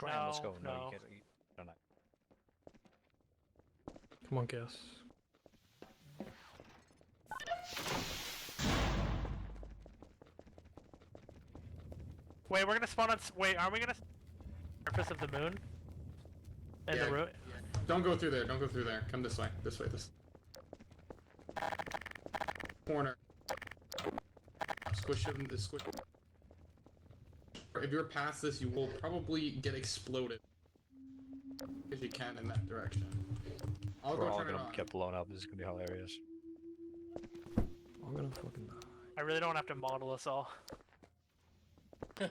Graham, let's go. No. You don't know. Come on, guess. Wait, we're gonna spawn on. Wait, are we gonna? Surface of the moon. In the room. Don't go through there. Don't go through there. Come this way. This way. This. Corner. Squish him. Squish. If you're past this, you will probably get exploded. If you can in that direction. I'll We're go all turn it gonna on. get blown up. This is gonna be hilarious. I'm gonna fucking die. I really don't have to model us all. God.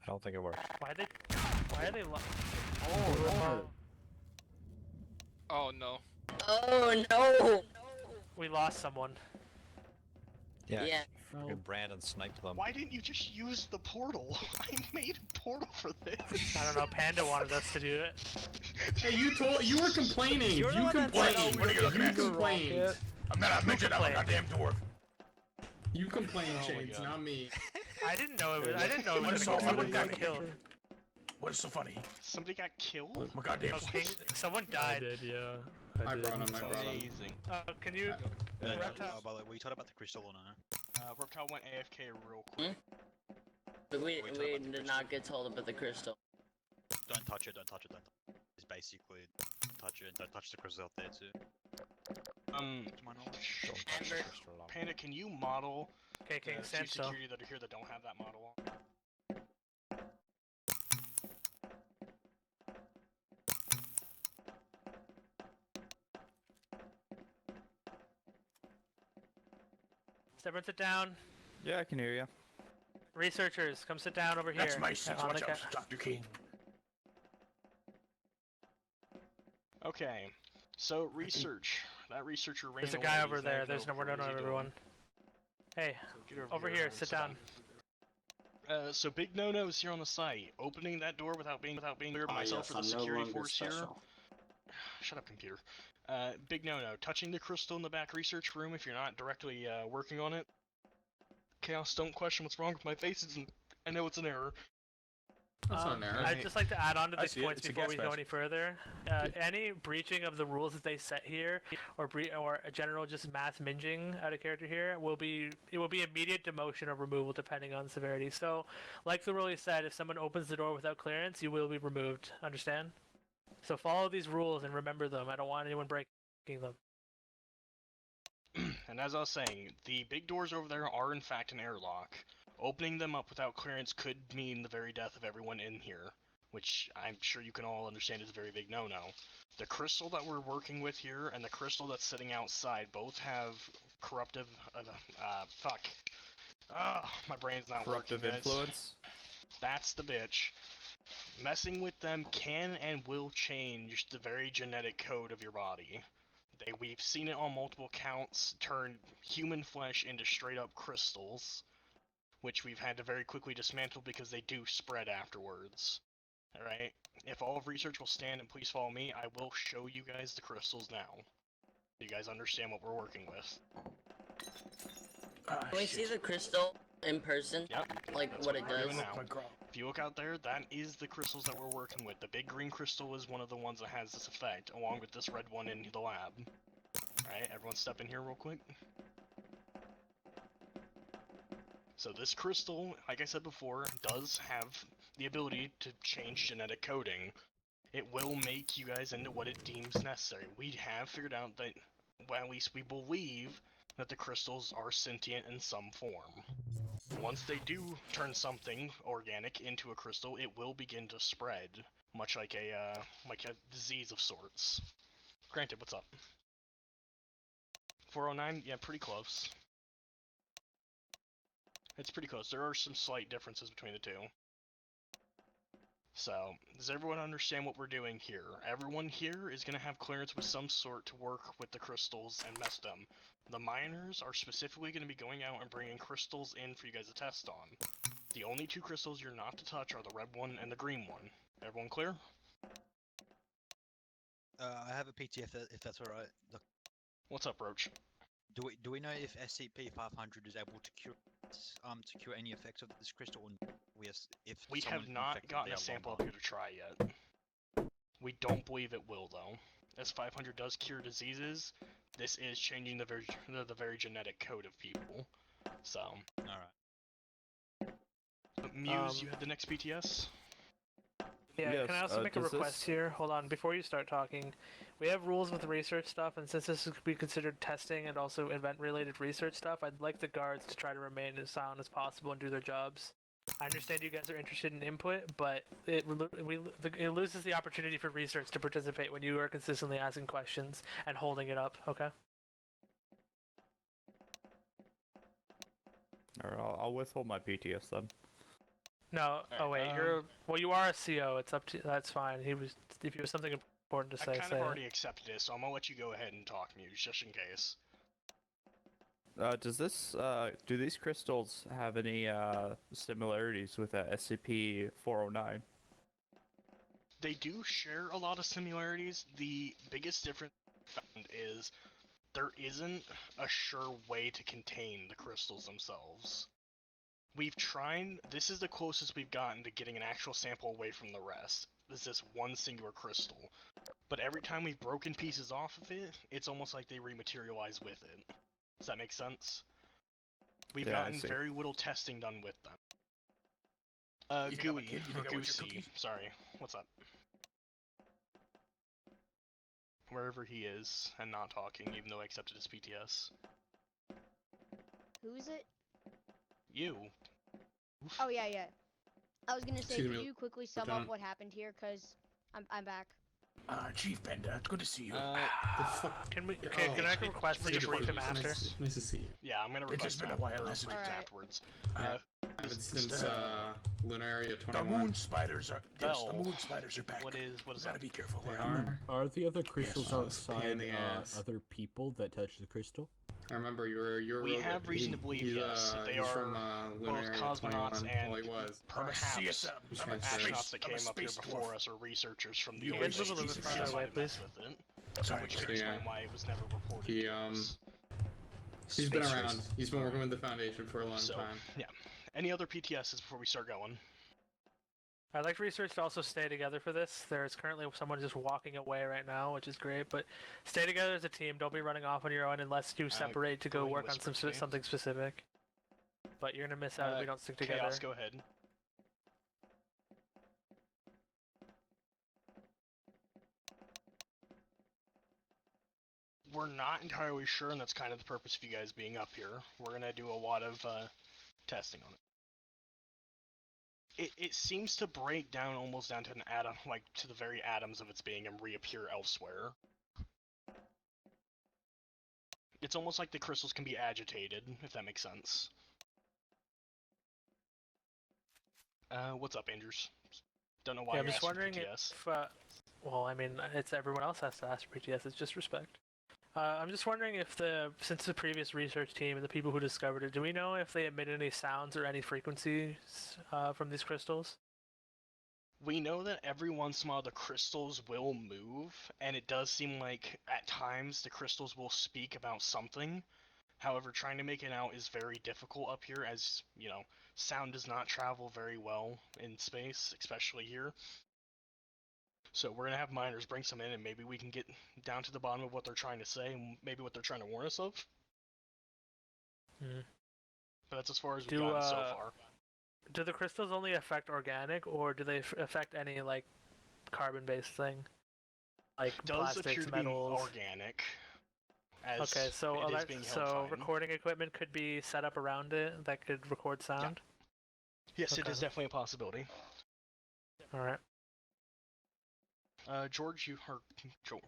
I don't think it works. Why are they Oh, Oh no. oh no! We lost someone. Yeah. Yeah. Fucking Brandon sniped them. Why didn't you just use the portal? I made a portal for this. I don't know. Panda wanted us to do it. Hey, you were complaining. You complained. What are you looking at? You complained. I'm not mentioning I'm a goddamn dwarf. You complained, Oh my Chains, God. not me. I didn't know it was. I didn't know it What was is gonna so someone funny? got killed. What's so funny? Somebody got killed? My goddamn. Okay, someone I died. did, yeah. I did. brought him. I brought him. Amazing. Can you? Reptile. By the way, were you talking about the crystal or not? Reptile went AFK real quick. But we talking about the did not get told about the crystal. Don't touch it, don't touch it, don't touch it. It's basically, touch it, don't touch the crystal out there too. To my knowledge. Don't touch the crystal alarm. Panda, can you model Okay, the King, two stand still. security that are here that don't have that model on? Everyone sit down. Yeah, I can hear you. Researchers, come sit down over here. That's my seat. on Watch the out, Dr. King. Okay, so research. That researcher ran There's a away, guy he's over not there. gonna There's know no, we're what not he's doing. everyone. Hey, Get over here, sit down. So big no-nos here on the site. Opening that door without being clear by myself or the security force here. Shut up, computer. Big no-no. Touching the crystal in the back research room if you're not directly working on it. Chaos, don't question what's wrong with my face. I know it's an error. That's not an error. I'd just like to add on to I these see it, points it's a before gas we go mask. any further. Any breaching of the rules that they set here, or a general just mass minging out of character here, will be immediate demotion or removal depending on severity. So, like the rule you said, if someone opens the door without clearance, you will be removed. Understand? So follow these rules and remember them. I don't want anyone breaking them. And as I was saying, the big doors over there are in fact an airlock. Opening them up without clearance could mean the very death of everyone in here, which I'm sure you can all understand is a very big no-no. The crystal that we're working with here and the crystal that's sitting outside both have corruptive, my brain's not Corruptive working, guys. influence. That's the bitch. Messing with them can and will change the very genetic code of your body. We've seen it on multiple counts turn human flesh into straight up crystals, which we've had to very quickly dismantle because they do spread afterwards. Alright? If all of research will stand and please follow me, I will show you guys the crystals now. You guys understand what we're working with. Ah, Can we see the crystal in person? Yep. Like That's what it we're does? doing now. If you look out there, that is the crystals that we're working with. The big green crystal is one of the ones that has this effect, along with this red one in the lab. Alright, everyone step in here real quick. So this crystal, like I said before, does have the ability to change genetic coding. It will make you guys into what it deems necessary. We have figured out that, well, at least we believe, that the crystals are sentient in some form. Once they do turn something organic into a crystal, it will begin to spread, much like a disease of sorts. Granted, what's up? 409? Yeah, pretty close. It's pretty close. There are some slight differences between the two. So, does everyone understand what we're doing here? Everyone here is going to have clearance with some sort to work with the crystals and mess them. The miners are specifically going to be going out and bringing crystals in for you guys to test on. The only two crystals you're not to touch are the red one and the green one. Everyone clear? I have a PTF if that's alright. What's up, Roach? Do we know if SCP-500 is able to cure to cure any effects of this crystal? Or if We someone have is not infected, gotten they a are sample up long here to try yet. We don't believe it will, though. As 500 does cure diseases, this is changing the very genetic code of people. So, Alright. Muse, you had the next BTS? Yeah, Yes, can I also make a does request this- here? Hold on, before you start talking. We have rules with research stuff, and since this could be considered testing and also event-related research stuff, I'd like the guards to try to remain as silent as possible and do their jobs. I understand you guys are interested in input, but it loses the opportunity for research to participate when you are consistently asking questions and holding it up, okay? Alright, I'll withhold my PTS then. No, oh wait, well, you are a CO, it's up to, that's fine. If you have something important to I say, kind say of it. already accepted it, so I'm gonna let you go ahead and talk, Muse, just in case. Do these crystals have any similarities with SCP-409? They do share a lot of similarities. The biggest difference found is there isn't a sure way to contain the crystals themselves. We've tried, this is the closest we've gotten to getting an actual sample away from the rest. This is this one singular crystal. But every time we've broken pieces off of it, it's almost like they rematerialize with it. Does that make sense? We've Yeah, I gotten see. very little testing done with them. You think I'm a Gooey, kid? You or think I want your Goosey, cookies? sorry, what's up? Wherever he is, and not talking, even though I accepted his PTS. Who is it? You. Oh yeah, yeah. I was gonna say, Excuse could me, you quickly sum Lieutenant. up what happened here? Cause I'm back. Chief Bender, it's good to see you. The fuck? Can we? Oh, Okay, can I it- request that you it's brief him nice- after? Nice to see you. Yeah, I'm gonna It's request been a that while, for hasn't it? briefs Alright. afterwards. Since Lunaria The 21. moon spiders are. Yes, the Well, moon spiders are back. what is You that? gotta be careful. They man. are. Are the other crystals Yes, pain in outside the ass. other people that touch the crystal? I remember you're. We have reason to believe, yes, that they he's are from both Lunaria cosmonauts 21. and Well, he was. I'm a perhaps CSM. He's I'm a transferred. astronauts that I'm a came up here space before dwarf. us or researchers from the You guys ORION move a little bit that farther away, might have messed please? with it, Sorry, which So, could explain yeah. why it was never reported He, to us. He's been Space around. race. He's been working with the Foundation for a long So, time. yeah. Any other PTSs before we start going? I'd like research to also stay together for this. There's currently someone just walking away right now, which is great, but stay together as a team. Don't be running off on your own unless you separate to go Going work on whisper to me. something specific. But you're gonna miss out if we don't stick together. Chaos, go ahead. We're not entirely sure, and that's kind of the purpose of you guys being up here. We're gonna do a lot of testing on it. It seems to break down almost down to an atom, like to the very atoms of its being, and reappear elsewhere. It's almost like the crystals can be agitated, if that makes sense. What's up, Andrews? Don't know why Yeah, I'm you're just asking wondering PTS. if, well, I mean, it's everyone else has to ask for PTS. It's just respect. I'm just wondering if since the previous research team and the people who discovered it, do we know if they emitted any sounds or any frequencies from these crystals? We know that every once in a while the crystals will move, and it does seem like at times the crystals will speak about something. However, trying to make it out is very difficult up here, as, you know, sound does not travel very well in space, especially here. So we're gonna have miners bring some in, and maybe we can get down to the bottom of what they're trying to say, and maybe what they're trying to warn us of. Hmm. But that's as far as we've Do, gotten so far. Do the crystals only affect organic, or do they affect any, like, carbon-based thing? Like It does plastics, appear to metals? be organic. As Okay, so it is being held fine. recording equipment could be set up around it that could record sound? Yes, it Okay. is definitely a possibility. Alright. George, you heard... George,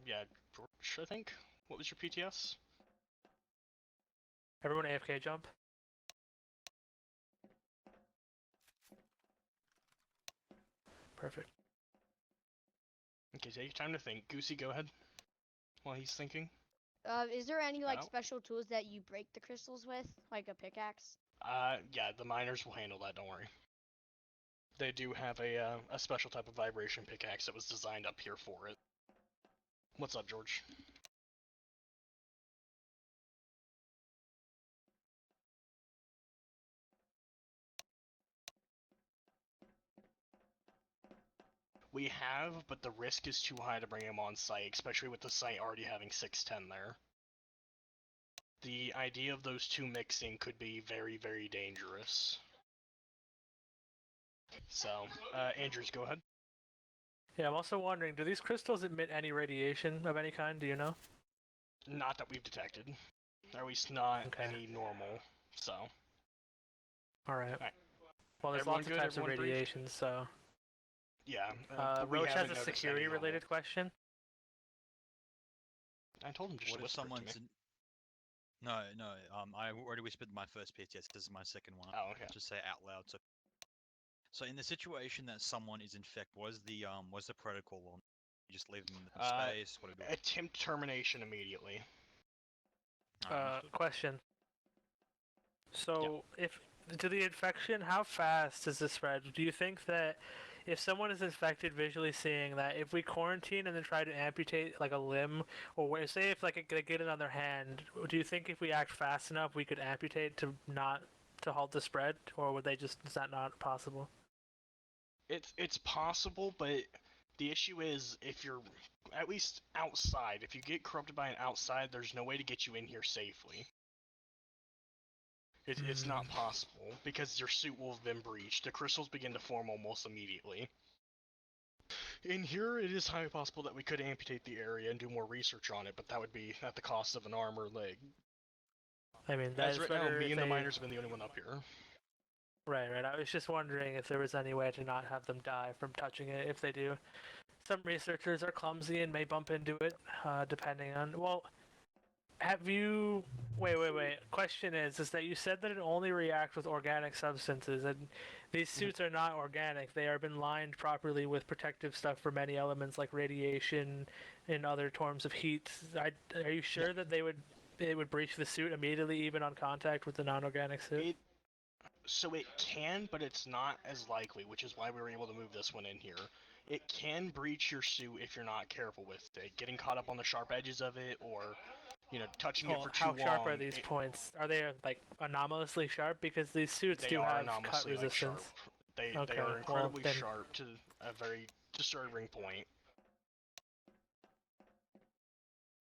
I think? What was your PTS? Everyone AFK jump. Perfect. Okay, take your time to think. Goosey, go ahead. While he's thinking. Is there any like No. special tools that you break the crystals with, like a pickaxe? Yeah, the miners will handle that, don't worry. They do have a special type of vibration pickaxe that was designed up here for it. What's up, George? We have, but the risk is too high to bring him on site, especially with the site already having 610 there. The idea of those two mixing could be very, very dangerous. So, Andrews, go ahead. Yeah, I'm also wondering, do these crystals emit any radiation of any kind? Do you know? Not that we've detected. Or at least not Okay. any normal, so. Alright. Alright. Well, there's Everyone lots of good? types of Everyone briefed? radiation, so... Yeah. But we Roach has haven't a noticed any security-related normal. question. I told him just What to if whisper it to me. someone's in... No, I already whispered my first PTS, this is my second one. Oh, okay. Just say it out loud. So in the situation that someone is infected, what's the protocol on? You just leave them in space? What do you do? Attempt termination immediately. Question. So, to the infection, how fast does this spread? Do you think that if someone is infected visually seeing that, if we quarantine and then try to amputate like a limb, or say if like they get it on their hand, do you think if we act fast enough we could amputate to halt the spread, or would they just, is that not possible? It's possible, but the issue is if you're at least outside, if you get corrupted by an outside, there's no way to get you in here safely. It's not possible, because your suit will have been breached. The crystals begin to form almost immediately. In here, it is highly possible that we could amputate the area and do more research on it, but that would be at the cost of an arm or leg. I mean, that's right now, me and the miners have been the only one up here. Right. I was just wondering if there was any way to not have them die from touching it, if they do. Some researchers are clumsy and may bump into it, depending on... Well, have you... Wait. Question is that you said that it only reacts with organic substances, and these suits are not organic. They have been lined properly with protective stuff for many elements like radiation and other forms of heat. Are you sure that they would breach the suit immediately, even on contact with the non-organic suit? So it can, but it's not as likely, which is why we were able to move this one in here. It can breach your suit if you're not careful with it. Getting caught up on the sharp edges of it, or, touching it for too long. How sharp are these points? Are they, anomalously sharp? Because these suits do have cut resistance. Sharp. They are incredibly sharp to a very disturbing point.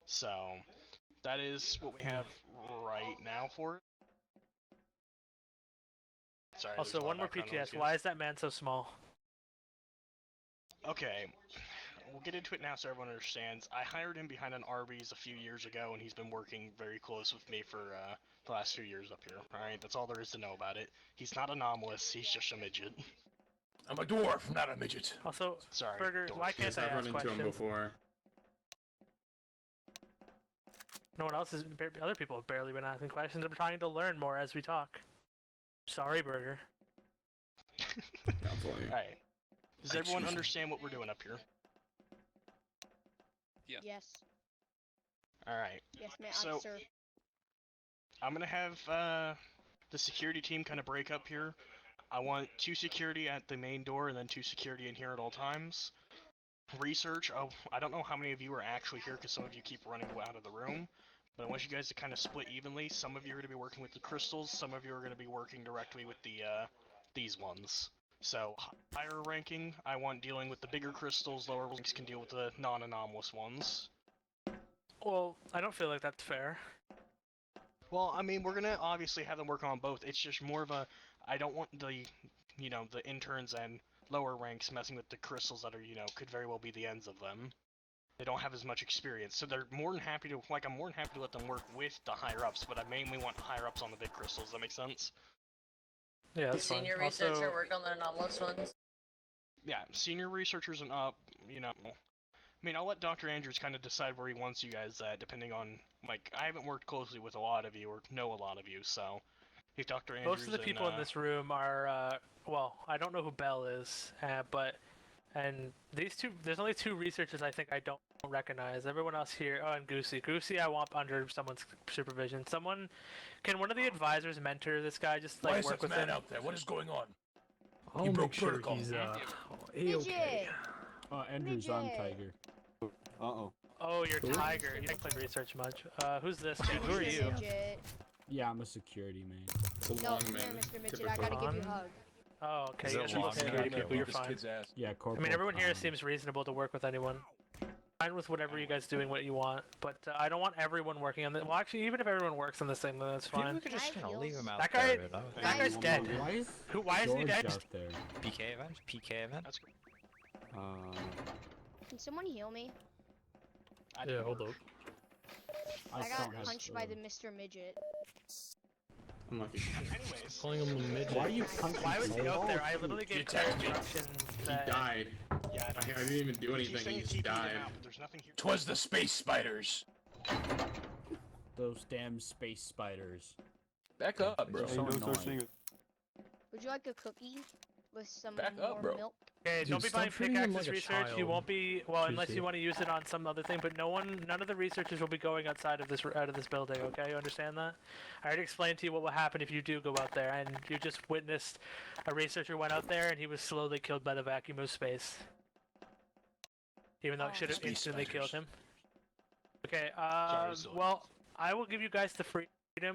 So, that is what we have right now for it. Sorry, also, one more PTS. Why is that man so small? Okay, we'll get into it now so everyone understands. I hired him behind an Arby's a few years ago, and he's been working very close with me for the last few years up here. Alright, that's all there is to know about it. He's not anomalous, he's just a midget. I'm a dwarf, not a midget. Also, sorry, Burger, dwarf. why can't I I've run ask into questions? him before. No one else other people have barely been asking questions. I'm trying to learn more as we talk. Sorry, Burger. Alright. Does everyone understand what we're doing up here? Yeah. Yes. Alright. Yes, ma'am, so, sir. I'm gonna have the security team kind of break up here. I want 2 security at the main door and then 2 security in here at all times. Research, I don't know how many of you are actually here because some of you keep running out of the room. But I want you guys to kind of split evenly. Some of you are going to be working with the crystals, some of you are going to be working directly with the these ones. So, higher ranking, I want dealing with the bigger crystals, lower ranks can deal with the non-anomalous ones. Well, I don't feel like that's fair. Well, I mean, we're gonna obviously have them work on both. It's just more of a, I don't want the, the interns and lower ranks messing with the crystals that are, could very well be the ends of them. They don't have as much experience, so they're more than happy to, I'm more than happy to let them work with the higher-ups, but I mainly want higher-ups on the big crystals. Does that make sense? Yeah, that's Senior fine. researcher Also, work on the anomalous ones. Yeah, senior researchers and up, I mean, I'll let Dr. Andrews kind of decide where he wants you guys at, depending on, I haven't worked closely with a lot of you, or know a lot of you, so if Dr. Andrews most of the people in this room are, well, I don't know who Bell is, and these two, there's only 2 researchers I think I don't recognize. Everyone else here, and Goosey. Goosey I want under someone's supervision. Can one of the advisors mentor this guy, just Why is work that with man him? out there? What is going on? I'll He make broke sure protocol. he's Midget! okay. Andrews, I'm Midget. Tiger. Uh-oh. Oh, you're Who? Tiger. You don't play research much. Who's this dude? Who are you? Midget. Yeah, I'm a security man. It's a No, long come man. here, Mr. Midget. typically. I gotta give you a Typically. hug. Oh, okay. Is You it guys are both long security enough? people. You're This fine. kid's ass. Yeah, I Corporal. mean, everyone here seems reasonable to work with anyone. Fine with whatever you guys doing what you want, but I don't want everyone working on the. Well, actually, even if everyone works on this thing, then that's Maybe fine. we could just Can I leave heal? him out That guy- there. You know? that guy's dead. Why is Why isn't he George dead? out there? PK event? PK event? That's great. Can someone heal me? I Yeah, didn't hold work. up. I got don't have, punched by the Mr. Midget. Unlucky. Anyways, Calling him a midget. Why are you punching Why was he so out there? hard? I literally gave He clear attacked me. instructions He that. died. yeah, I didn't even do Keep anything. saying He keep just eating died. him out, but there's nothing here. 'Twas the space spiders. Those damn space spiders. Back up, bro. They're so annoying. Would you like a cookie with some Back more up, bro. milk? Okay, Dude, don't be stop buying treating him pickaxes like a research. You child. won't be well unless Seriously. you want to use it on some other thing. But none of the researchers will be going outside of this building. Okay, you understand that? I already explained to you what will happen if you do go out there, and you just witnessed a researcher went out there and he was slowly killed by the vacuum of space. Even though it Oh. should have Space instantly killed spiders. him. Okay. Sorry. Well, I will give you guys the freedom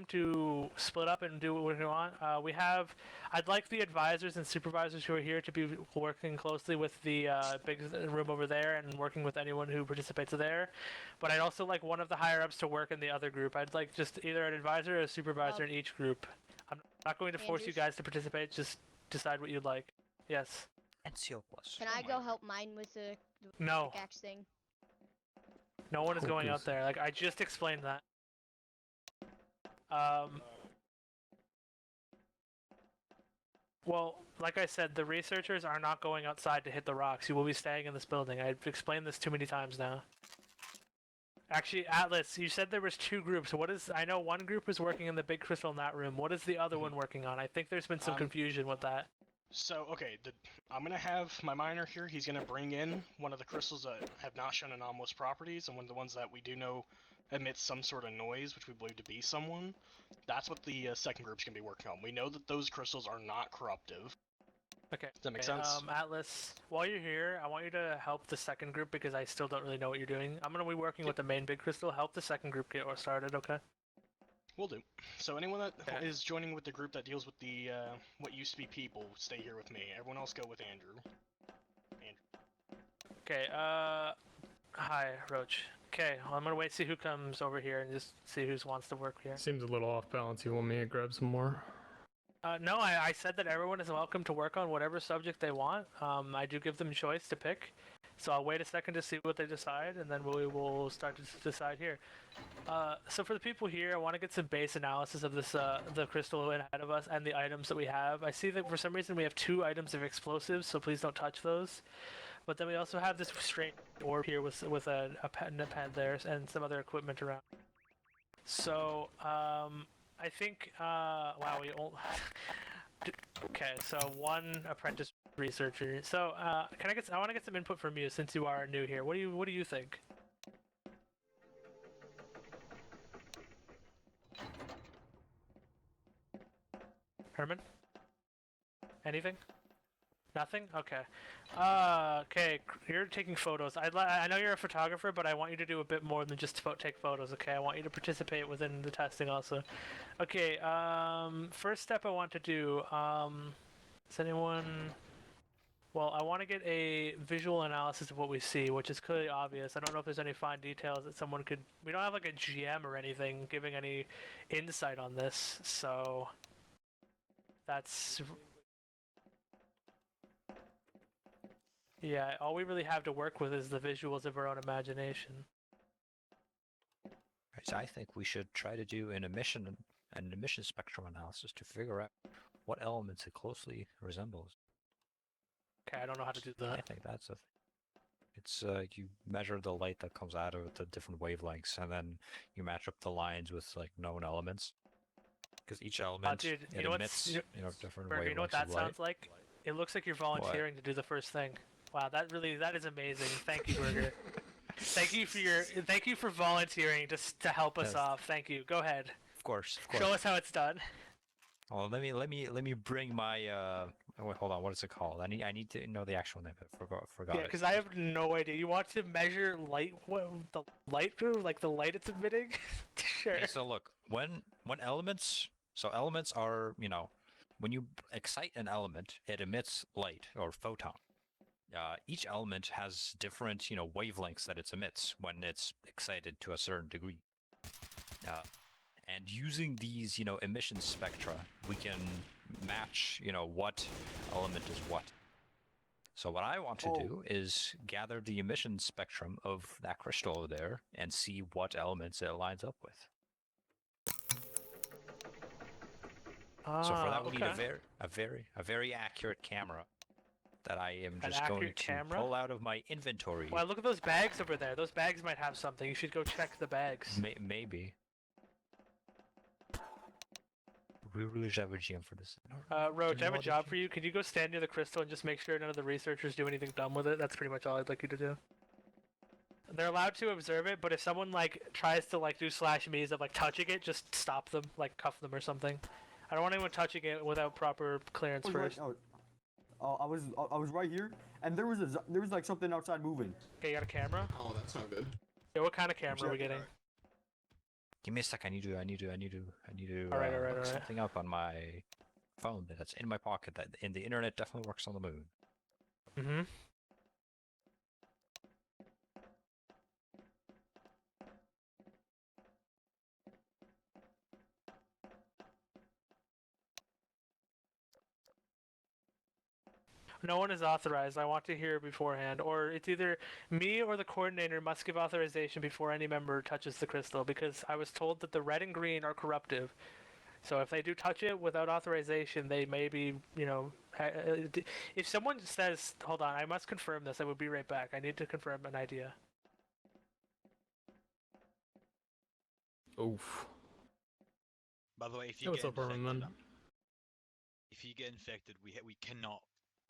to split up and do what you want. I'd like the advisors and supervisors who are here to be working closely with the big room over there and working with anyone who participates there. But I'd also like one of the higher ups to work in the other group. I'd like just either an advisor or a supervisor in each group. I'm not going to force you Andrews? guys to participate. Just decide what you'd like. Yes. And seal plus. Can I go help mine with the No. pickaxe thing? No one is going out Focus. there. Like I just explained that. Well, like I said, the researchers are not going outside to hit the rocks. You will be staying in this building. I've explained this too many times now. Actually, Atlas, you said there was two groups. I know one group is working in the big crystal in that room. What is the other one working on? I think there's been some confusion with that. So, okay, I'm gonna have my miner here. He's gonna bring in one of the crystals that have not shown anomalous properties, and one of the ones that we do know emits some sort of noise, which we believe to be someone. That's what the second group's gonna be working on. We know that those crystals are not corruptive. Okay. Does that make sense? Atlas, while you're here, I want you to help the second group because I still don't really know what you're doing. I'm gonna be working with the main big crystal. Help the second group get started, okay? Will do. So anyone that Okay. is joining with the group that deals with the what used to be people, stay here with me. Everyone else go with Andrew. Okay, hi, Roach. Okay, well, I'm gonna wait to see who comes over here and just see who wants to work here. Seems a little off balance. You want me to grab some more? No, I said that everyone is welcome to work on whatever subject they want. I do give them choice to pick. So I'll wait a second to see what they decide, and then we will start to decide here. So for the people here, I want to get some base analysis of this, the crystal ahead of us and the items that we have. I see that for some reason we have 2 items of explosives, so please don't touch those. But then we also have this strange orb here with a pen there and some other equipment around. So I think wow, we all. Okay, so 1 apprentice researcher. So I want to get some input from you since you are new here. What do you think? Herman? Anything? Nothing? Okay. Okay, you're taking photos. I know you're a photographer, but I want you to do a bit more than just take photos, okay? I want you to participate within the testing also. Okay, first step I want to do, is anyone... Well, I want to get a visual analysis of what we see, which is clearly obvious. I don't know if there's any fine details that someone could... We don't have like a GM or anything giving any insight on this, so... That's... Yeah, all we really have to work with is the visuals of our own imagination. Right, so I think we should try to do an emission spectrum analysis to figure out what elements it closely resembles. Okay, I don't know how to do I that. think that's a. It's you measure the light that comes out of the different wavelengths, and then you match up the lines with like known elements. Because each element Dude, you it know emits what's- different Burger, wavelengths you know what that of light. sounds like? It looks like you're volunteering to do the first thing. Wow, that is amazing. Thank you, Burger. Thank you for volunteering to help us Yes. off. Thank you. Go ahead. Of course. Show us how it's done. Well, let me bring my wait, hold on. What is it called? I need to know the actual name. I forgot Yeah, it. because I have no idea. You want to measure light? What the light? Like the light it's emitting? Sure. Okay, so look, when elements, so elements are when you excite an element, it emits light or photon. Each element has different, wavelengths that it emits when it's excited to a certain degree. And using these, emission spectra, we can match, what element is what. So what I want to do is gather the emission spectrum of that crystal over there and see what elements it lines up with. So for that, we need a very accurate camera that I am just going to pull out of my inventory. Well, look at those bags over there. Those bags might have something. You should go check the bags. Maybe. We really should have a GM for this. Roach, I have a job for you. Could you go stand near the crystal and just make sure none of the researchers do anything dumb with it? That's pretty much all I'd like you to do. They're allowed to observe it, but if someone tries to do /me's of touching it, just stop them, cuff them or something. I don't want anyone touching it without proper clearance first. I was right here, and there was something outside moving. Okay, you got a camera? Oh, that's not good. Yeah, what kind of camera are we getting? Give me a sec. I need to Alright. look something up on my phone that's in my pocket. The internet definitely works on the moon. Mm-hmm. No one is authorized. I want to hear beforehand, or it's either me or the coordinator must give authorization before any member touches the crystal, because I was told that the red and green are corruptive. So if they do touch it without authorization, they may be, if someone says, hold on, I must confirm this, I will be right back. I need to confirm an idea. Oof. By the way, if you What's get up, Herman, infected, man? if you get infected, we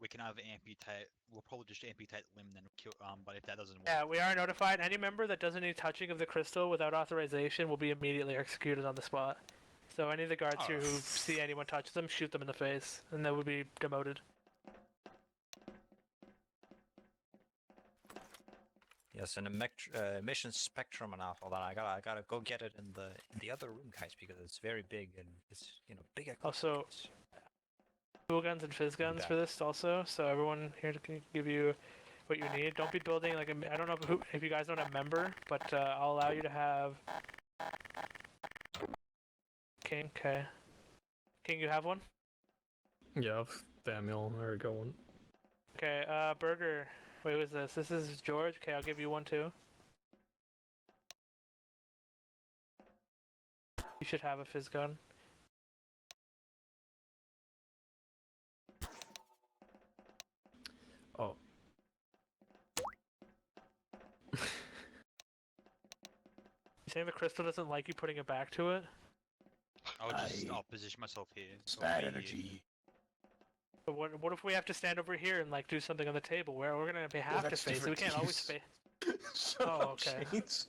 can either amputate. We'll probably just amputate the limb, then kill. But if that doesn't work, Yeah, we are notified. Any member that does any touching of the crystal without authorization will be immediately executed on the spot. So any of the guards here who see anyone touch them, shoot them in the face, and they will be demoted. Yes, an emission spectrum analysis. Hold on, I gotta go get it in the other room, guys, because it's very big and it's big. Also, cool guns and fizz guns for this also. So everyone here can give you what you need. Don't be building I don't know if you guys don't have member, but I'll allow you to have King. Okay, King, you have one. Yeah, Samuel. There we go. One. Okay, Burger. Wait, who's this? This is George. Okay, I'll give you one too. You should have a fizz gun. Oh. You saying the crystal doesn't like you putting it back to it? I'll position myself here. Bad energy. But what if we have to stand over here and do something on the table where we're gonna have to that's face it? We can't always face. Shut Oh, up, okay. Shades.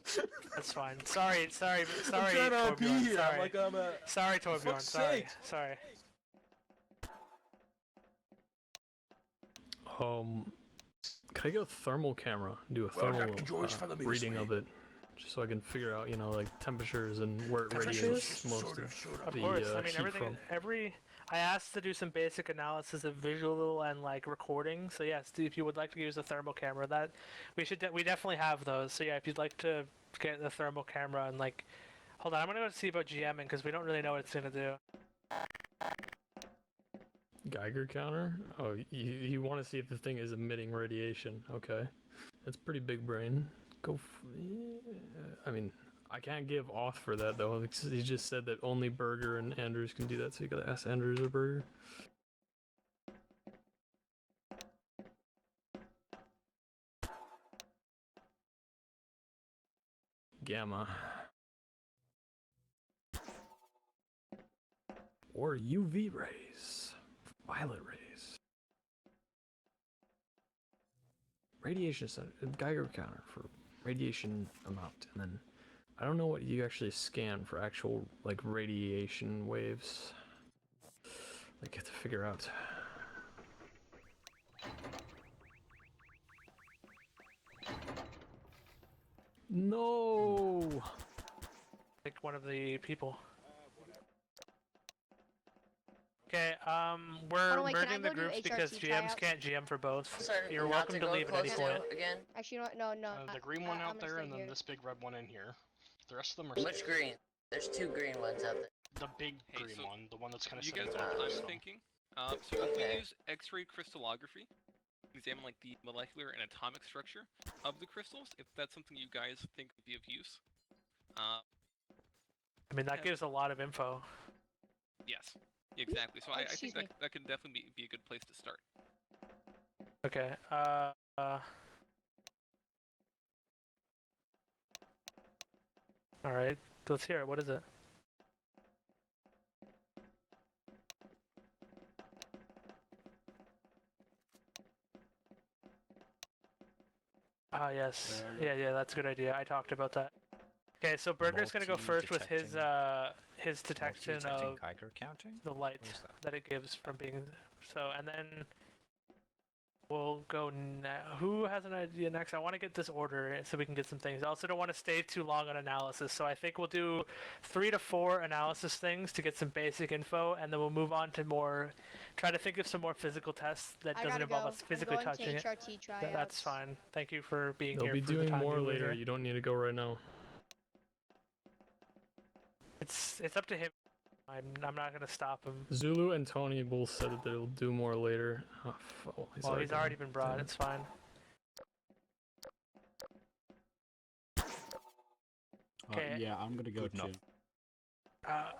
That's fine. Sorry, I'm trying to Torbjorn. be here. Sorry. I'm a. Sorry, Torbjorn. fuck's Sorry. sake. Sorry. Can I get a thermal camera? Do a thermal reading of it, just so I can figure out, temperatures and where it radiates most Of the course. I mean, heat everything. from. I asked to do some basic analysis of visual and recording. So yes, if you would like to use a thermal camera, that we definitely have those. So yeah, if you'd like to get the thermal camera and hold on, I'm gonna go see about GMing because we don't really know what it's gonna do. Geiger counter? Oh, you want to see if the thing is emitting radiation? Okay, that's pretty big brain. I mean, I can't give auth for that though. He just said that only Burger and Andrews can do that, so you gotta ask Andrews or Burger. Gamma. Or UV rays. Violet rays. Radiation center, Geiger counter for radiation amount, and then I don't know what you actually scan for actual radiation waves. I have to figure out. No. One of the people. Okay, we're on, wait, can I merging the go do groups because HRT GMs tryouts? can't GM for both. Sorry, You're not welcome to to go leave at any close point. to again. Actually, no. The green one I'm out gonna there, stay and then here. this big red one in here. The rest of them are Which green? There's 2 green ones out there. the big Hey, green so one, the one that's kind of You sitting guys there. know what I'm so- thinking? So if we Okay. use X-ray crystallography, examine like the molecular and atomic structure of the crystals, if that's something you guys think would be of use. I mean, that gives a lot of info. Yes, exactly. So I Excuse think me. that could definitely be a good place to start. Okay, Alright, let's hear it. What is it? Ah, yes. Yeah, that's a good idea. I talked about that. Okay, so Burger's gonna go first with his detection Multi-detecting of Geiger counting? the light What is that? that it gives from being so, and then we'll go now. Who has an idea next? I want to get this order so we can get some things. I also don't want to stay too long on analysis, so I think we'll do 3 to 4 analysis things to get some basic info, and then we'll move on to more. Try to think of some more physical tests that I doesn't gotta involve go. us physically I'm going touching to it. HRT tryouts. That's fine. Thank you for being They'll here. be for the doing time more you were later. here. You don't need to go right now. It's up to him. I'm not gonna stop him. Zulu and Tony both said that they'll do more later. Oh, well, Well, he's already been brought. Damn. It's fine. Okay. Yeah, I'm gonna go Good too. enough.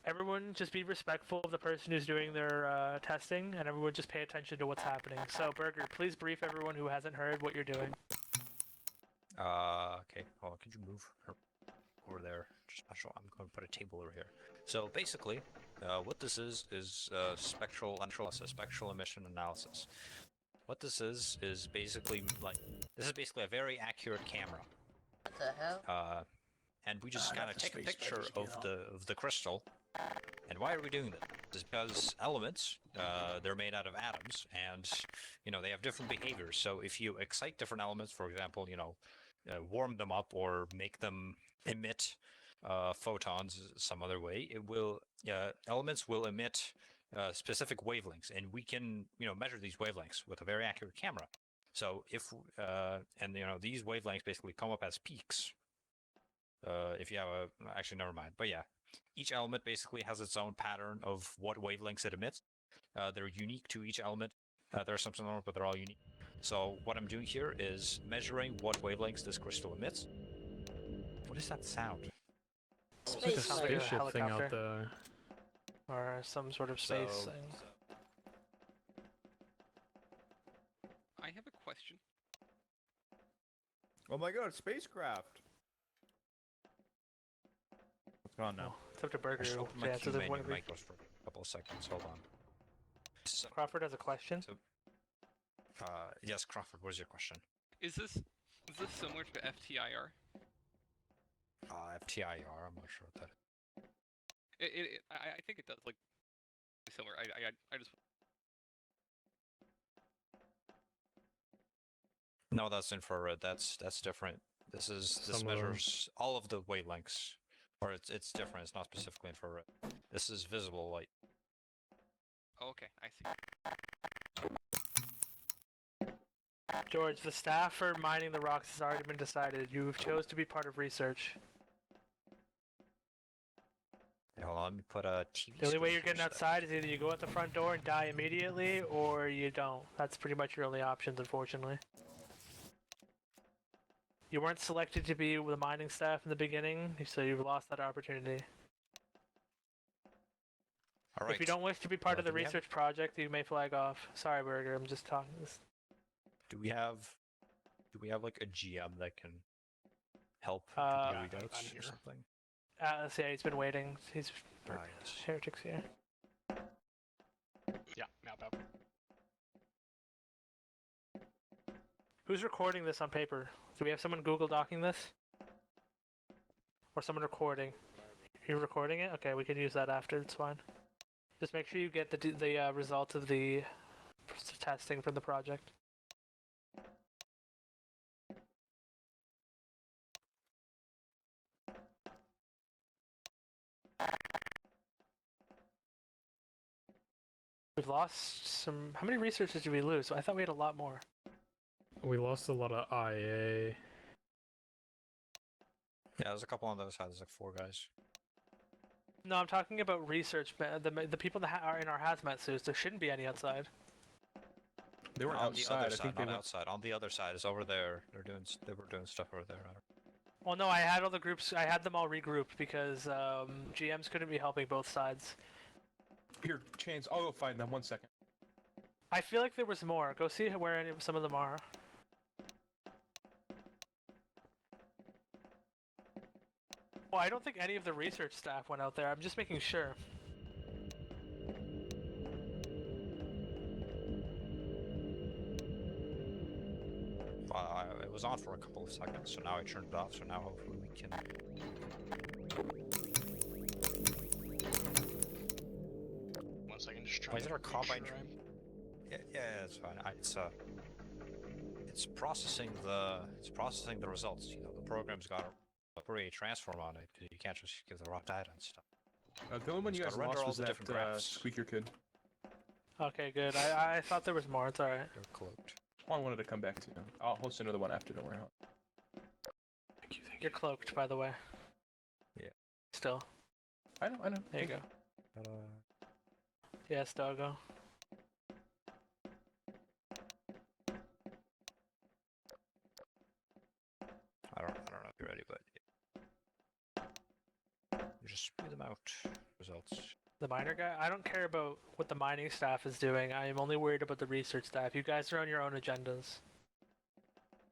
Everyone just be respectful of the person who's doing their testing, and everyone just pay attention to what's happening. So, Burger, please brief everyone who hasn't heard what you're doing. Okay. Hold on, could you move her over there? Just special. I'm going to put a table over here. So basically, what this is spectral analysis, spectral emission analysis. What this is basically a very accurate camera. What the hell? And we just kind of the take a space picture buddies of get the crystal. And why are we doing this? It's because elements, they're made out of atoms, and they have different behaviors. So if you excite different elements, for example, warm them up or make them emit photons some other way, elements will emit specific wavelengths, and we can measure these wavelengths with a very accurate camera. So if these wavelengths basically come up as peaks. If you have actually never mind, but yeah, each element basically has its own pattern of what wavelengths it emits. They're unique to each element. There are some similar, but they're all unique. So what I'm doing here is measuring what wavelengths this crystal emits. What is that sound? It's like a Space sounds like a Spaceship thing out helicopter there. or some sort of space So- thing. I have a question. Oh my god, spacecraft! What's gone now? It's up to Burger. I should to open my answer Q the menu one we- micros for a couple of seconds. Hold on. So, Crawford has a question. yes, Crawford, what is your question? Is this similar to FTIR? FTIR, I'm not sure what that is. I think it does like similar. I just No, that's infrared. That's different. This Some of them. measures all of the wavelengths, or it's different. It's not specifically infrared. This is visible light. oh, okay. I see. George, the staff for mining the rocks has already been decided. You chose to be part of research. Hey, hold on, let me put a TV. The only way screen you're getting here so that- outside is either you go out the front door and die immediately, or you don't. That's pretty much your only options, unfortunately. You weren't selected to be with the mining staff in the beginning, so you've lost that opportunity. All right. If you don't wish to be part of the do we have- research project, you may flag off. Sorry, Burger, I'm just talking this. Do we have like a GM that can help Uh, with the I'm readouts here. or something? Let's see, he's been waiting. He's Yes. Heretic's here. Yeah, map out. Who's recording this on paper? Do we have someone Google Docking this? Or someone recording? You're recording it? Okay, we can use that after. It's fine. Just make sure you get the results of the testing from the project. We've lost some. How many researchers did we lose? I thought we had a lot more. We lost a lot of IA. Yeah, there's a couple on the other side. There's like 4 guys. No, I'm talking about research. The people that are in our hazmat suits. There shouldn't be any outside. They were on outside. the other I side, think they not went. outside. On the other side is over there. They were doing stuff over there. Well, no, I had all the groups. I had them all regrouped because GMs couldn't be helping both sides. Here, Chains. I'll go find them. 1 second. I feel like there was more. Go see where some of them are. Well, I don't think any of the research staff went out there. I'm just making sure. It was on for a couple of seconds, so now I turned it off. So now hopefully we can. 1 second, just trying Wait, is to there a make combine? sure Yeah, it's fine. It's processing the results. You know, the program's got a pretty transform on it. You can't just give the raw data and stuff. The only one you It's guys gotta render lost all was the that different graphs. squeaker kid. Okay, good. I thought there was more. It's alright. They're cloaked. I wanted to come back to. I'll host another one after. Don't worry. You're cloaked, by the way. Yeah. Still. I know. There you go. But, Yes, doggo. I don't know if you're ready, but you just spew them out. Results. The miner guy? I don't care about what the mining staff is doing. I am only worried about the research staff. You guys are on your own agendas.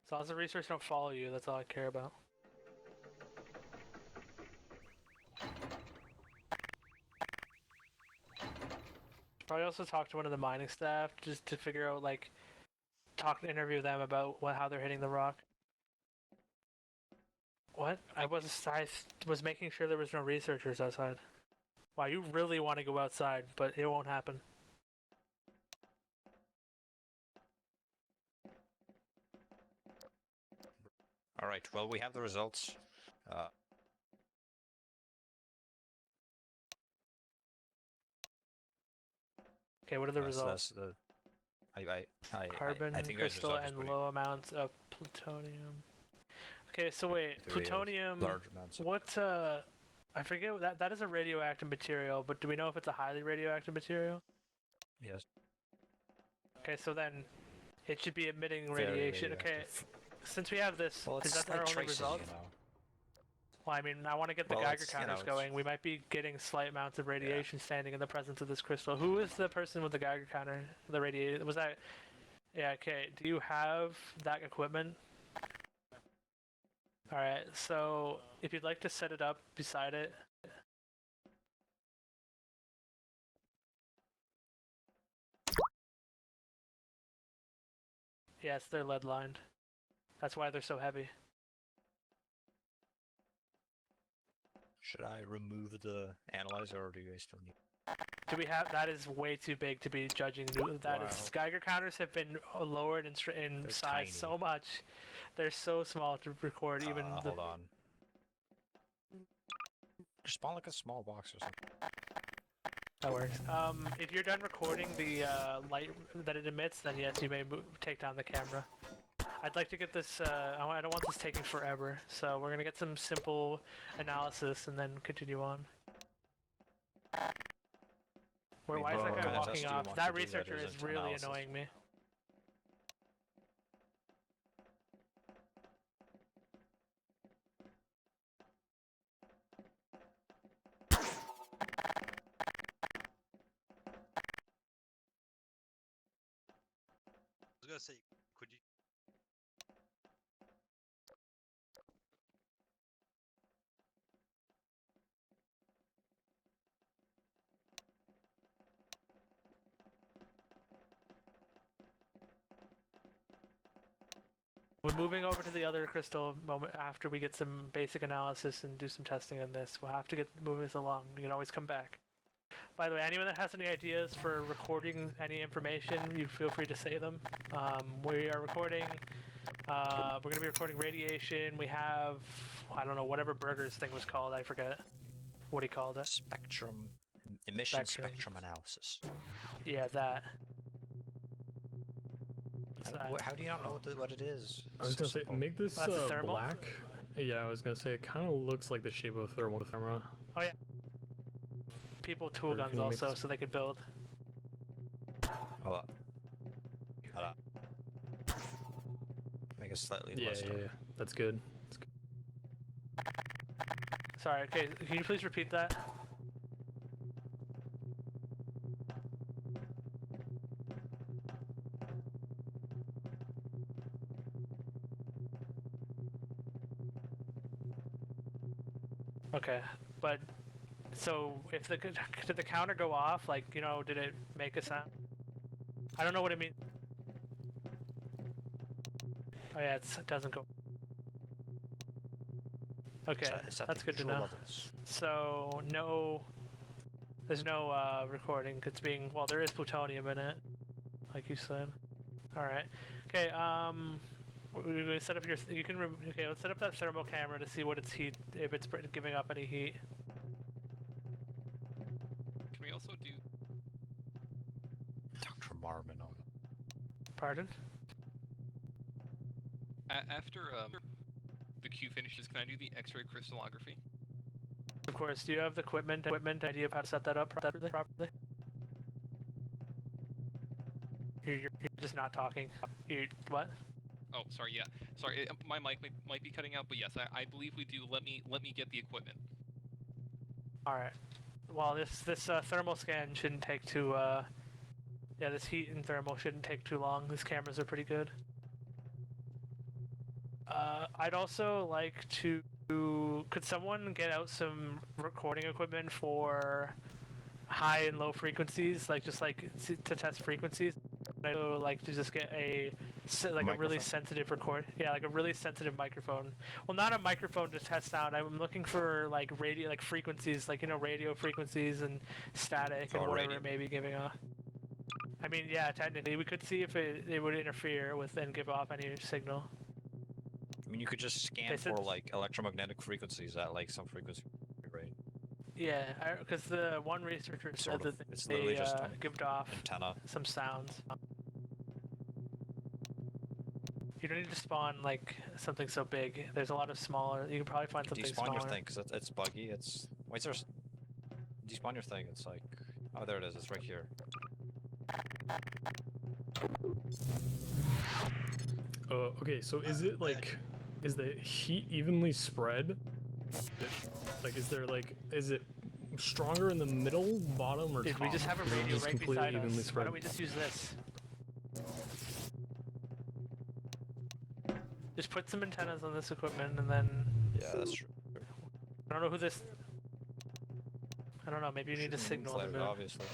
As long as the research don't follow you, that's all I care about. Probably also talk to one of the mining staff just to figure out, like, interview them about how they're hitting the rock. What? I was making sure there was no researchers outside. Wow, you really want to go outside, but it won't happen. All right. Well, we have the results. Okay, what are the results? Carbon, I think crystal, and low amounts of plutonium. Okay, so wait, plutonium. Large amounts. What? I forget that is a radioactive material, but do we know if it's a highly radioactive material? Yes. Okay, so then it should be emitting Very radiation. Okay, radioactive. since we have this, Well, is it's that our like only traces, result? you know. Well, I mean, I want to get the Well, Geiger it's, you counters know, going. We might be getting slight amounts of radiation standing in the presence of this crystal. Who is the person with the Geiger counter? The radiator? Was that? Yeah. Okay. Do you have that equipment? All right. So if you'd like to set it up beside it. Yes, they're lead lined. That's why they're so heavy. Should I remove the analyzer, or do you guys still need? Do we have? That is way too big to be judging. That is. Wow. Geiger counters have been lowered in They're size tiny. so much. They're so small to record even. Hold on. Just spawn like a small box or something. That works. If you're done recording the light that it emits, then yes, you may take down the camera. I'd like to get this. I don't want this taking forever, so we're gonna get some simple analysis and then continue on. Why is that what guy kind of walking test do you off? want That to do that researcher is isn't really analysis? annoying me. I was gonna say, could you? We're moving over to the other crystal moment after we get some basic analysis and do some testing on this. We'll have to get moving this along. You can always come back. By the way, anyone that has any ideas for recording any information, you feel free to say them. We are recording. We're going to be recording radiation. We have, I don't know, whatever Burger's thing was called. I forget what he called it. Emission spectrum analysis. Yeah, that. What's that? How do you not know what it is? I was It's gonna so say, simple. make this That's a thermal? black. Yeah, I was gonna say it kind of looks like the shape of a thermal camera. Oh yeah. People tool Or guns can you make also, this- so they could build. Hold up. Hold up. Make it slightly Yeah, less. yeah, that's good. That's good. Sorry. Okay, can you please repeat that? Okay, but so if did the counter go off? Like, you know, did it make a sound? I don't know what it means. Oh yeah, it doesn't go. Okay, Is that that's the good to usual know. levels? So no, there's no recording. It's being well. There is plutonium in it, like you said. All right. Okay. We're gonna set up your. You can. Okay. Let's set up that thermal camera to see what its heat. If it's giving up any heat. Can we also do? Dr. Marmon. Pardon? After the queue finishes, can I do the X-ray crystallography? Of course. Do you have the equipment idea of how to set that up properly? You're just not talking. What? Oh, sorry. Yeah, sorry. My mic might be cutting out, but yes, I believe we do. Let me get the equipment. All right. Well, this thermal scan shouldn't take too. Yeah, this heat and thermal shouldn't take too long. These cameras are pretty good. I'd also like to. Could someone get out some recording equipment for high and low frequencies, like just like to test frequencies? I'd like to just get a really sensitive record. Yeah, like a really sensitive microphone. Well, not a microphone to test sound. I'm looking for like radio, like frequencies, like radio frequencies and static and whatever it may be giving off. I mean, yeah, technically we could see if it would interfere with and give off any signal. I mean, you could just scan for like electromagnetic frequencies at like some frequency rate. Yeah, because the one researcher said that it's they literally just give off antenna. some sounds. You don't need to spawn like something so big. There's a lot of smaller. You can probably find something Despawn smaller. your thing because it's buggy. It's wait, there's despawn your thing. It's like oh, there it is. It's right here. Okay, so is it like, is the heat evenly spread? Like, is it stronger in the middle, bottom, or Dude, top? we just have a Or is it radio just right completely beside evenly us. Why spread? don't we just use this? Just put some antennas on this equipment and then... Yeah, that's true. I don't know who this... I don't know, maybe you need a signal in a bit. Obviously.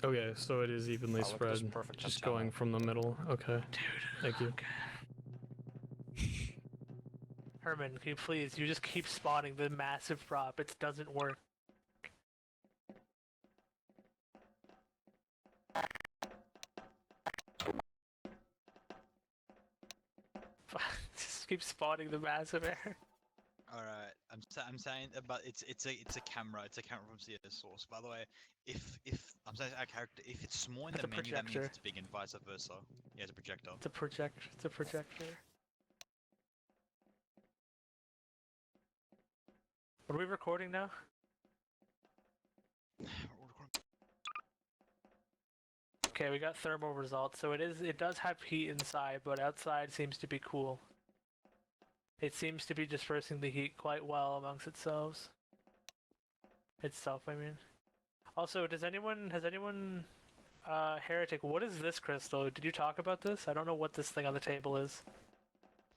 Okay, so it is evenly Oh, look, there's spread, perfect just antenna. going from the middle. Okay. Dude. Thank you. Herman, can you please? You just keep spawning the massive prop. It doesn't work. Just keep spawning the massive air. All right, I'm saying about it's a camera. It's a camera from CS source. By the way, if I'm saying our character, if it's small in It's the a menu, that means projector. it's big and vice versa. Yeah, it's a projector. It's a projector. It's a projector. What are we recording now? Okay, we got thermal results. So it does have heat inside, but outside seems to be cool. It seems to be dispersing the heat quite well amongst itself, I mean. Also, has anyone, Heretic, what is this crystal? Did you talk about this? I don't know what this thing on the table is.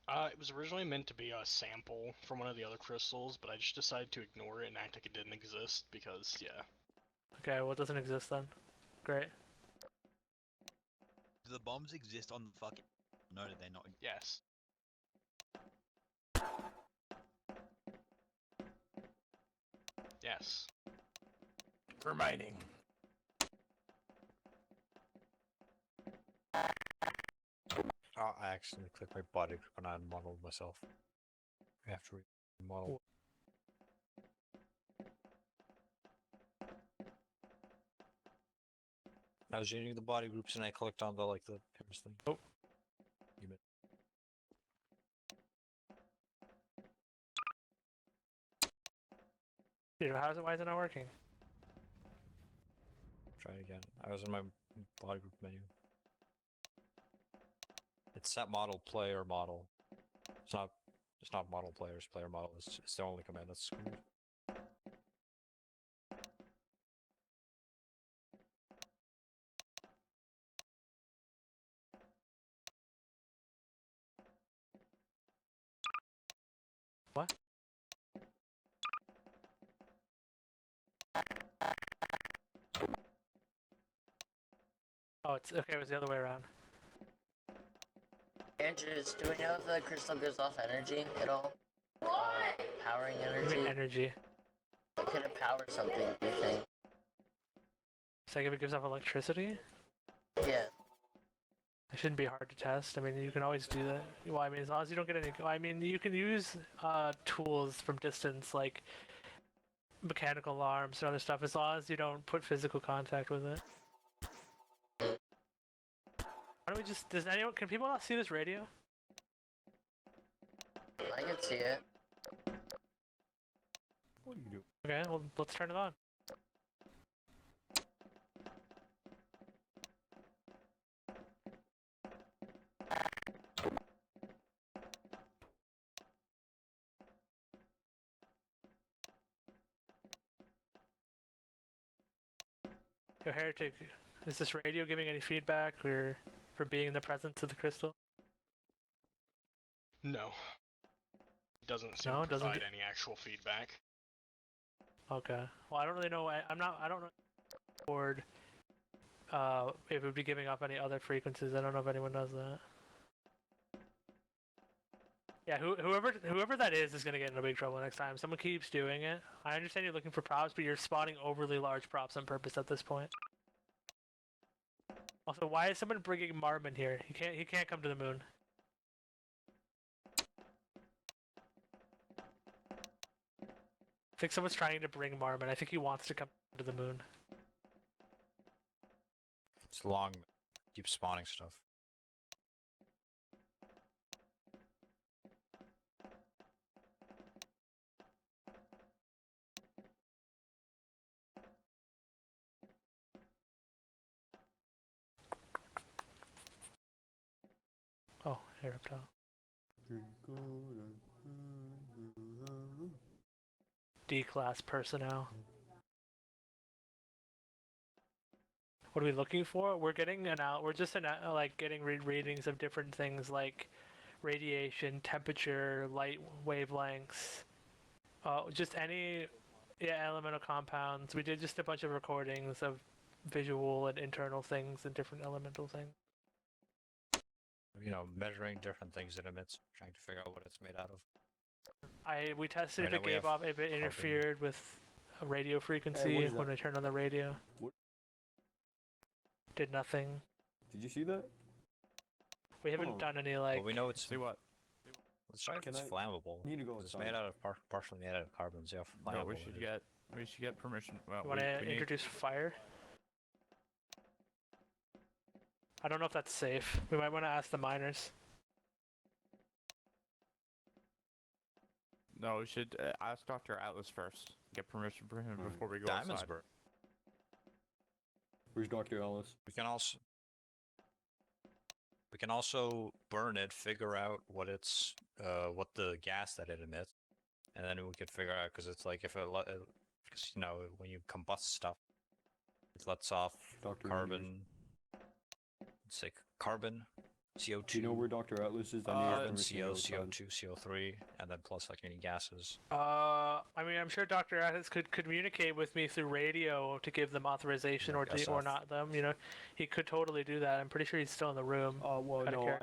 It was originally meant to be a sample from one of the other crystals, but I just decided to ignore it and act like it didn't exist because, yeah. Okay, well, it doesn't exist then. Great. Do the bombs exist on the fucking? No, they're not. Yes. Yes. For mining. Oh, I accidentally clicked my body group and I unmodeled myself. I have to remodel. I was changing the body groups and I clicked on the the pairs thing. Oh. You missed. Dude, why is it not working? Try it again. I was in my body group menu. It's set model player model. It's not model players player model. It's the only command that's screwed. What? Oh, it's okay. It was the other way around. Andrews, do we know if the crystal gives off energy at all? Powering What do you mean energy? energy. Could it power something, do you think? It's like if it gives off electricity? Yeah. It shouldn't be hard to test. I mean, you can always do that. Well, I mean, as long as you don't get any... I mean, you can use tools from distance, like mechanical alarms and other stuff, as long as you don't put physical contact with it. Why don't we just... Can people not see this radio? I can see it. What do you do? Okay, well, let's turn it on. Yo, Heretic, is this radio giving any feedback or for being in the presence of the crystal? No. It doesn't seem No, to it doesn't provide any actual feedback. Okay. Well, I don't really know. I don't know board if it would be giving off any other frequencies. I don't know if anyone does that. Yeah, whoever that is gonna get into big trouble next time. Someone keeps doing it. I understand you're looking for props, but you're spawning overly large props on purpose at this point. Also, why is someone bringing Marmon here? He can't come to the moon. I think someone's trying to bring Marmon. I think he wants to come to the moon. It's long. Keep spawning stuff. Oh, here up top. D-class personnel. What are we looking for? We're getting getting readings of different things like radiation, temperature, light wavelengths, just any elemental compounds. We did just a bunch of recordings of visual and internal things and different elemental things. You know, measuring different things it emits, trying to figure out what it's made out of. We tested Right, if it gave off, if it interfered with a radio frequency when I turned on the radio. What? Did nothing. Did you see that? We haven't done any like. Well, we know it's. See what? Let's try if it's flammable. Need to go It's outside. made out of partially made out of carbons. Yeah, No, flammable. we should get permission. Well, You want to we introduce fire? I don't know if that's safe. We might want to ask the miners. No, we should ask Dr. Atlas first. Get permission from him before we go Diamonds outside. burn. Where's Dr. Ellis? We can also burn it, figure out what it's what the gas that it emits, and then we could figure out because it's like if because you know when you combust stuff, it lets off Dr. carbon. It's like carbon, CO2. Do you know where Dr. Atlas is? Carbon, CO, CO2, CO3, and then plus like any gases. I mean, I'm sure Dr. Atlas could communicate with me through radio to give them authorization or not them. You know, he could totally do that. I'm pretty sure he's still in the room. Oh well, Kinda no. care.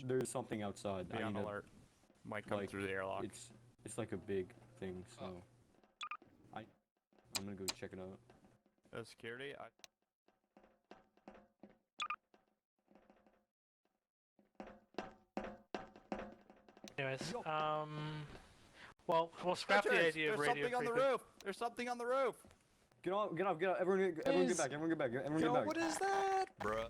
There's something outside. Be on alert. Might come through the airlock. It's like a big thing. So I'm gonna go check it out. Security. Anyways, well, we'll scrap the idea of radio There's something on the frequency. roof. There's something on the roof. Get off, get off, get off. Everyone get back. Everyone get back. Everyone get back. What is that? Bruh.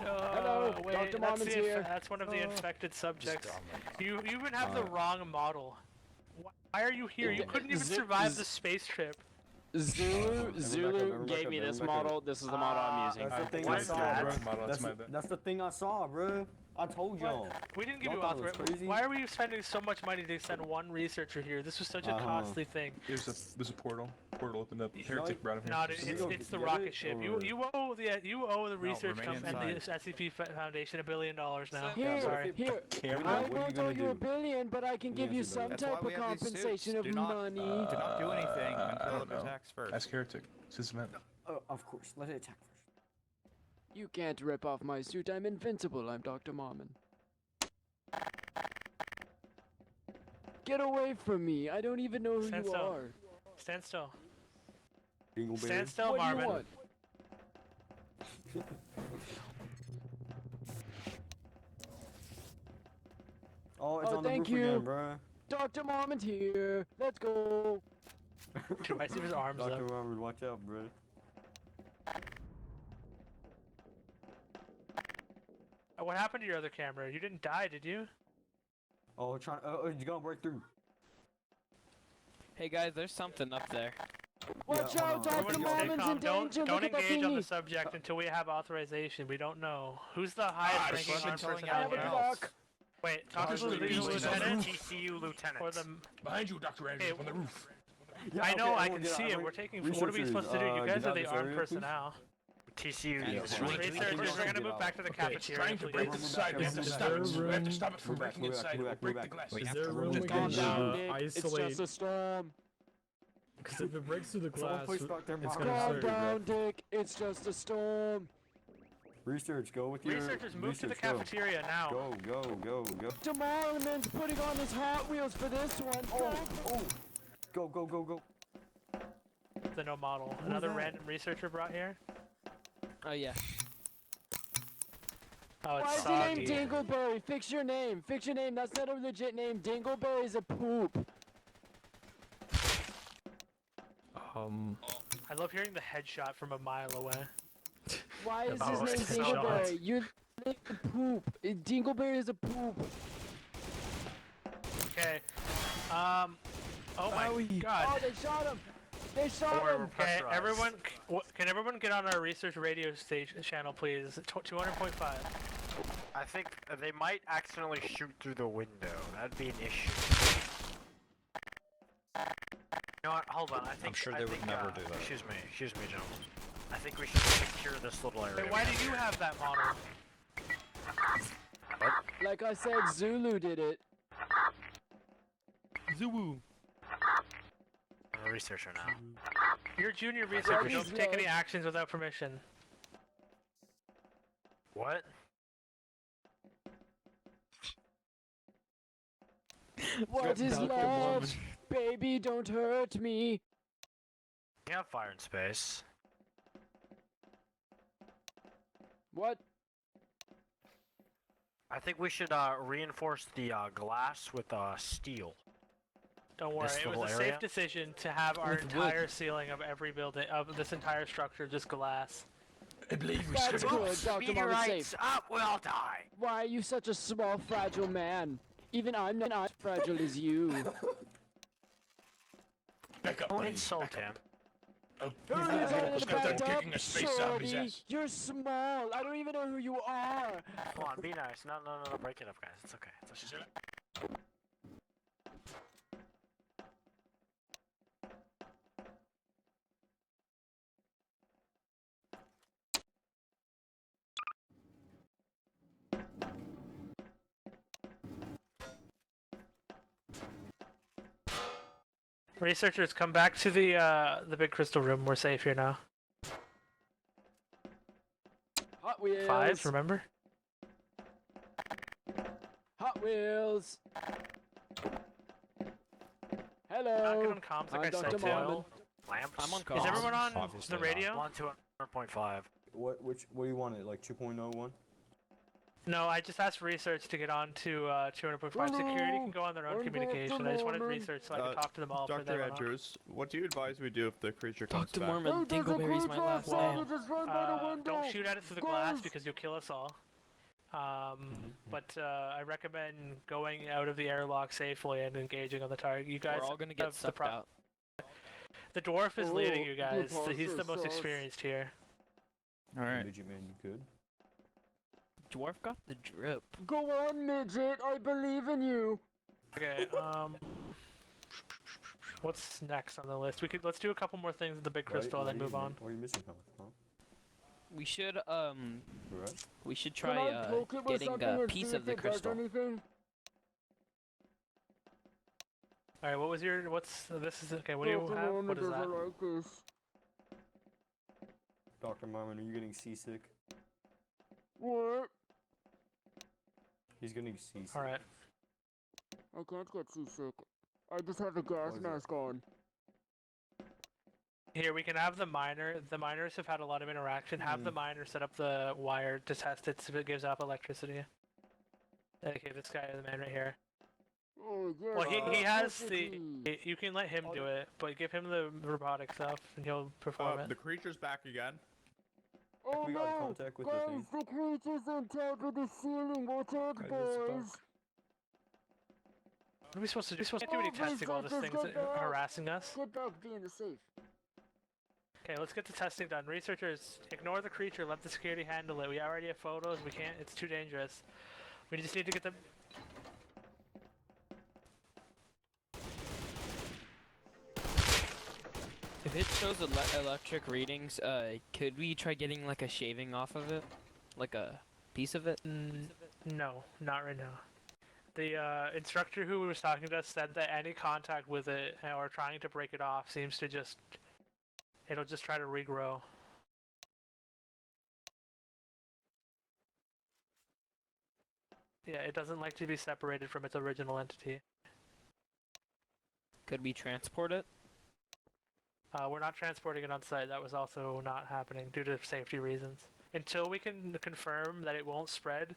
Hello, Wait, Dr. that's, Marmon's here. that's one of the infected subjects. Stop. You even have the wrong model. Why are you here? You couldn't even survive the space trip. Zulu gave me this model. This is the model I'm using. That's the thing I saw, bro. That's the thing I saw, bro. I told y'all. We didn't give Y'all you thought it was authorization. crazy? Why are we spending so much money to send one researcher here? This was such a costly thing. There's a portal. Portal opened up. No, Heretic brought him here. No, it's the rocket ship. You owe the research remain company and the SCP Foundation $1 billion now. Here, Sorry. here. Camera. I what are you won't gonna owe you $1 do? billion, but I can give you some That's type why we of have these compensation suits. of Do not, money. Do not do anything I until don't it know. attacks first. Ask Heretic. It's his event. Of course. Let it attack first. You can't rip off my suit. I'm invincible. I'm Dr. Marmon. Get away from me. I don't even know who Stand you still. are. Stand still. Dingleberry. Stand still, What do you Marvin. want? Oh, it's Oh, on the thank roof again, you. bro. Dr. Marmon's here. Let's go. I see his arms Dr. up. Robert, watch out, bro. What happened to your other camera? You didn't die, did you? Oh, you're gonna break through. Hey guys, there's something up there. Watch Yeah, out, hold on. Dr. Everyone stay Marmon's calm. in danger. Don't Look at that engage on the thingy. subject until we have authorization. We don't know. Who's the highest ranking I've been armed telling person you I out have a here? clock. Wait, talk to Sergeant the Beast is on the lieutenant TCU lieutenant. or the... Behind you, Dr. Andrews, Hey, on the roof. Yeah, I know, okay, I everyone can get out, see it. everyone- We're taking... What are we supposed to do? You Researchers, guys get are out the this armed area, please. personnel. TCU. Researchers, we're gonna move back to the cafeteria. Trying to please. break this side. We have to stop it. We have to stop it from breaking inside. Break the glass. We Is have there to room remove we the can Calm down, Nick. isolate? It's just a storm. Because if it breaks through the Someone glass, please start their it's mouth. gonna Calm hurt. down, Dick. It's just a storm. Research, go with your... Researchers, move to the research, go. cafeteria now. Go. Dr. Marmon's putting on his Hot Wheels for this one. Oh. Go. The no model. Who's Another that? random researcher brought here. Oh yeah. Oh, Why it's is your name soggy. Dingleberry? Fix your name. Fix your name. That's not a legit name. Dingleberry is a poop. I love hearing the headshot from a mile away. Why is Oh, his it's name a shot. Dingleberry? You're a poop. Dingleberry is a poop. Okay. Oh my god. Oh, they shot him. They shot him. Okay, everyone, can everyone get on our research radio stage channel, please? 200.5. I think they might accidentally shoot through the window. That'd be an issue. You know what? Hold on. I'm sure they would never do that. Excuse me, gentlemen. I think we should secure this little area. Wait, why do you have that model? Like I said, Zulu did it. Zulu. I'm a researcher now. You're a junior researcher. Right, Don't he's take any right. actions without permission. What? What is Dr. love? Marmon. Baby, don't hurt me. You have fire in space. What? I think we should reinforce the glass with steel. Don't worry, This it was little a area? safe decision to have our With entire wood. ceiling of every building, of this entire structure, just glass. I believe we That's should. good, Dr. Marmon. Safe. up, we'll die. Why are you such a small, fragile man? Even I'm not as fragile as you. Back up, Don't buddy. insult him. You're Let's go down backed up, kicking a space out of his shorty. ass. You're small. I don't even know who you are. Come on, be nice. No, break it up, guys. It's okay. It's okay. Researchers, come back to the big crystal room. We're safe here now. Hot Wheels. 5, remember? Hot Wheels. Not Hello. good on comms like I'm I said Dr. to. Marmon. Lamps? I'm on Is call. everyone on Obviously the not. radio? I'm on 200.5. What do you want it? Like 2.01? No, I just asked research to get on to 200.5. Security can go on their own communication. I just wanted research so I could talk to them all for Dr. their own. Andrews, what do you advise we do if the creature comes Dr. back? Mormon, Dingleberry's my last name. Don't shoot at it through the glass because you'll kill us all. But I recommend going out of the airlock safely and engaging on the target. You guys We're all gonna get sucked out. The dwarf is leading you guys. So he's the most experienced here. Alright. Midget man, you good? Dwarf got the drip. Go on, midget. I believe in you. Okay. What's next on the list? Let's do a couple more things with the big crystal and then move on. What are you missing, huh? We should Right. we should Can try I poke it with getting something a and piece see of if the it does crystal. anything? All right. What was your? This is okay. What do you Dr. have? Mormon What is doesn't that? like this. Dr. Marmon, are you getting seasick? What? He's getting seasick. All right. I can't get seasick. I just have a gas mask on. Here we can have the miner. The miners have had a lot of interaction. Have the miner set up the wire to test it so it gives off electricity. Okay, this guy, the man right here. Oh, yeah. Well, he has the. You can let him do it, but give him the robotic stuff and he'll perform it. The creature's back again. Oh We no! got contact with the Guys, thing. the creature's on top of the ceiling. Watch out, Guys, it's boys. What are we supposed to do? We're supposed to do any testing while this thing's harassing us? Get back, be in the safe. Okay, let's get the testing done. Researchers, ignore the creature. Let the security handle it. We already have photos. We can't. It's too dangerous. We just need to get them. If it shows electric readings, could we try getting like a shaving off of it, like a piece of it? No, not right now. The instructor who was talking to us said that any contact with it or trying to break it off seems to just, it'll just try to regrow. Yeah, it doesn't like to be separated from its original entity. Could we transport it? We're not transporting it on site. That was also not happening due to safety reasons. Until we can confirm that it won't spread.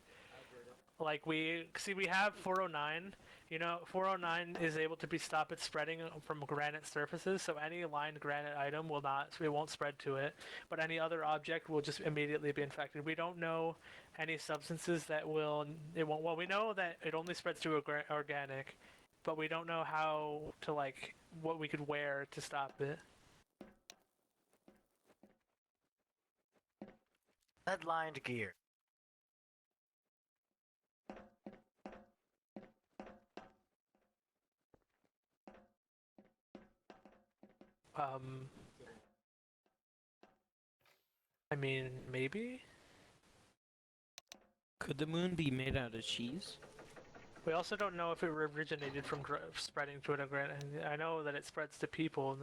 Like we have 409. You know, 409 is able to stop it spreading from granite surfaces. So any lined granite item will not. So it won't spread to it. But any other object will just immediately be infected. We don't know any substances that will. It won't. Well, we know that it only spreads to organic, but we don't know how to what we could wear to stop it. Lead-lined gear. I mean, maybe? Could the moon be made out of cheese? We also don't know if it originated from spreading to an granite. I know that it spreads to people.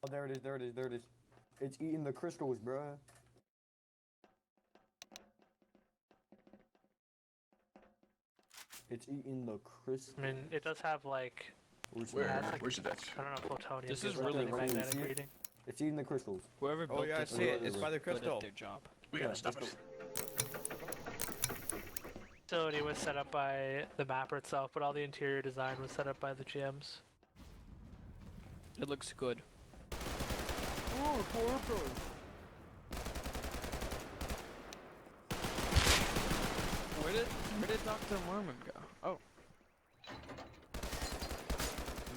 Oh, there it is, there it is, there it is. It's eating the crystals, bruh. It's eating the crystals. I mean, it does have like. Where's Where's that? I don't know, plutonium. This is gives off really any cool. magnetic See it? reading. It's eating the crystals. Whoever built yeah, I it see it. was It's by the good at crystal. their job. We gotta stop it. Facility was set up by the mapper itself, but all the interior design was set up by the GMs. It looks good. Oh, portals. Where did Dr. Mormon go? Oh.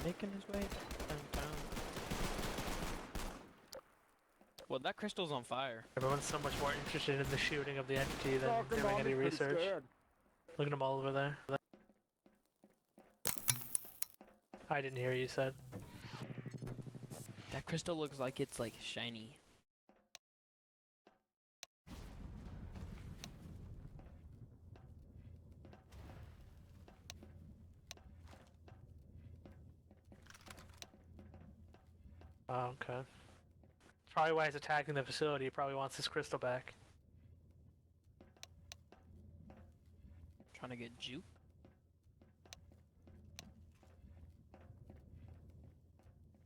Making his way downtown. Well, that crystal's on fire. Everyone's so much more interested in the shooting of the entity than Dr. doing any Mormon's pretty research. scared. Look at them all over there. I didn't hear you said. That crystal looks like it's like shiny. Oh, okay. Probably why he's attacking the facility. He probably wants his crystal back. Trying to get juke.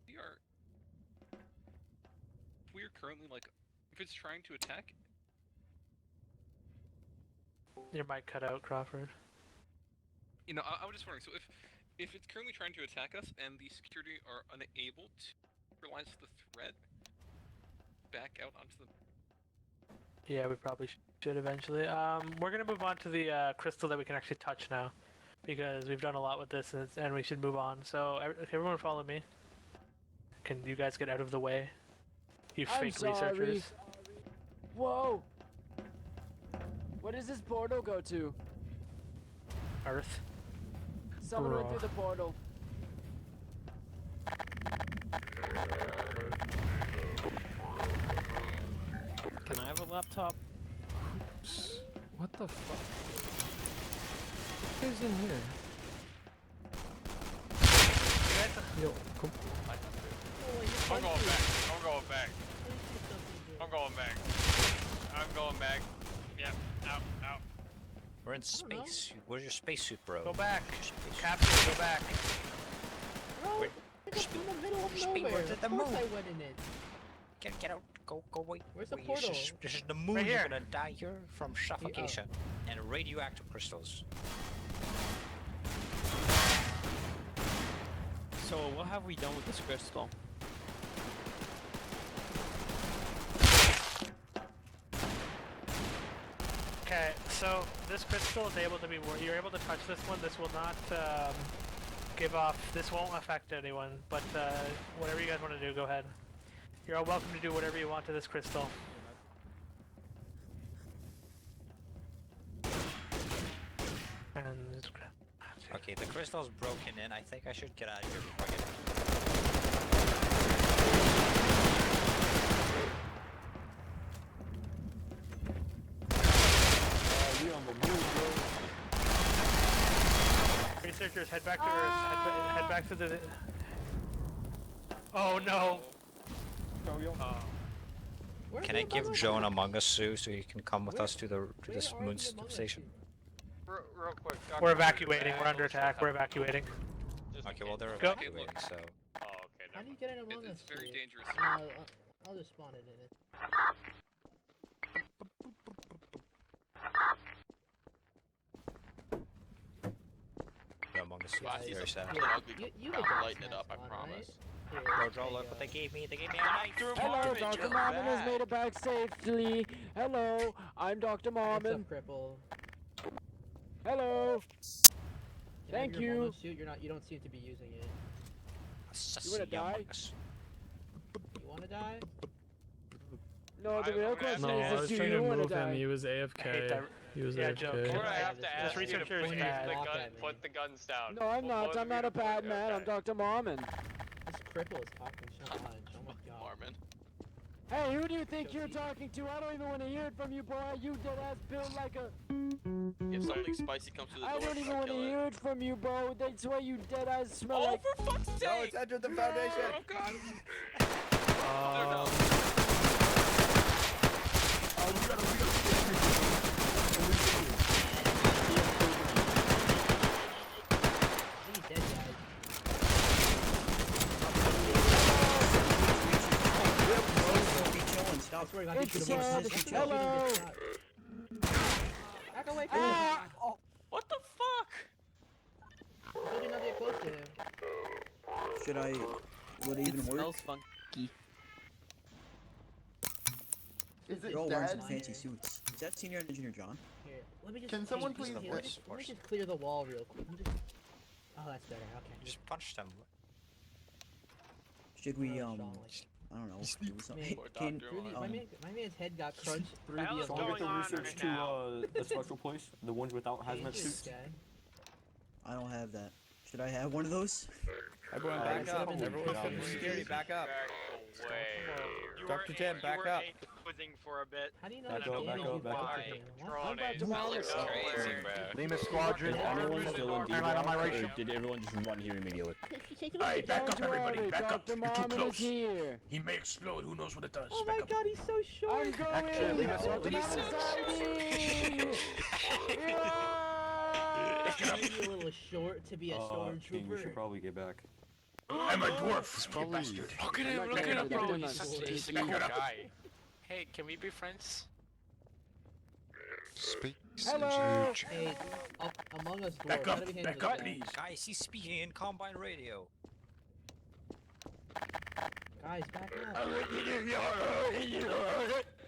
We are currently like, if it's trying to attack, Your mic cut out, Crawford. you know, I was just wondering. So if it's currently trying to attack us and the security are unable to realize the threat, back out onto the. Yeah, we probably should eventually. We're gonna move on to the crystal that we can actually touch now, because we've done a lot with this, and we should move on. So, everyone follow me. Can you guys get out of the way? You I'm fake sorry. researchers. Whoa! Where does this portal go to? Earth. Someone went Bruh. through the portal. Can I have a laptop? What the fuck? Who's in here? Yo, come. I'm going back. I'm going back. I'm going back. I'm going back. Yep. Out. Out. We're in space. Where's your spacesuit, bro? Go back. Spacesuit. Captain, go back. Where- It's in the middle of Speed, nowhere. where's Of the course moon? I went in it. Get out. Go away. Where's the Wait, portal? This is the moon. Right You're here. gonna die here from suffocation and radioactive crystals. So what have we done with this crystal? Okay, so this crystal is able to be. You're able to touch this one. This will not give off. This won't affect anyone. But whatever you guys want to do, go ahead. You're all welcome to do whatever you want to this crystal. And this Okay, the crystal's broken in. I think I should get out of here before I get. We on the move, bro. researchers, head back to Earth. Head back to the. Oh no! Can I give Joe an Among Us suit so he can come with us to this moon station? Real quick. We're evacuating. We're under attack. We're evacuating. Okay, well they're Go. evacuating, so. Oh, okay. How do you get an Among Us? It's very suit? dangerous. I'll just spawn it in it. The Among Us suit is very sad. You lighten it up, I promise. Bro, Joe, look what they gave me. They gave me a knife. Hello, Dr. Marmon has made it back safely. Hello, I'm Dr. Marmon. Cripple? Hello. Can I have Thank your you. Among Us suit? You don't seem to be using it. You wanna die? You wanna die? No, the real question No, I is, was do trying you to want move to him. die? He was I hate AFK. that. He was Yeah, AFK. Joe. We're gonna have to ask you to researcher put is the bad. put the guns down. No, I'm not. I'm not a bad man. I'm Dr. Marmon. This cripple is talking so much. Oh my god. Marmon. Hey, who do you think you're talking to? I don't even want to hear it from you, boy. You dead ass built like a. If something spicy comes through the I door, don't even want to kill it. hear it from you, bro. That's why you dead ass smell like. for fuck's sake! Oh, it's entered the foundation. Oh god. He's dead, guys. Stop. It's sad. Hello. Back away from him. What the fuck? I told you not to get close to him. Should I? Would it even work? Smells funky. Is it all wearing some fancy suits. Is that Senior Engineer John? Here, let me just. Can someone let me please- let me just clear the wall real quick. Oh, that's better. Okay. Just punched him. Should we Oh, I don't know. Do something. Man, Can my man's head got crunched through hell the is alarm. going on right now? the special place, the ones without hazmat This suits. guy. I don't have that. Should I have one of those? Everyone back up. Everyone from security, back up. Dr. Tim, back up. Quizzing for a bit. How do you know Back that up, back Daniel up, back up. Why? Drone back it. to Smells Mars. like crazy, bro. Lima Squadron, everyone still in Turn on my right show. Did everyone just run here immediately? Alright, back up, everybody. Back up. Dr. Marmon is here. He may explode. Who knows what it does? Oh my God, he's so short. I'm going. Actually, Dr. Dr. Marmon's hiding. Maybe a little short to be a King, we stormtrooper. should probably get back. I'm a dwarf. It's probably. Look at him, look at him, bro. He's a cool guy. Hey, can we be friends? Space Hello. Hey, Among Us dwarf. Back how up, do we handle back this up, guy? please. Guys, he's speaking in Combine Radio. Guys, back up.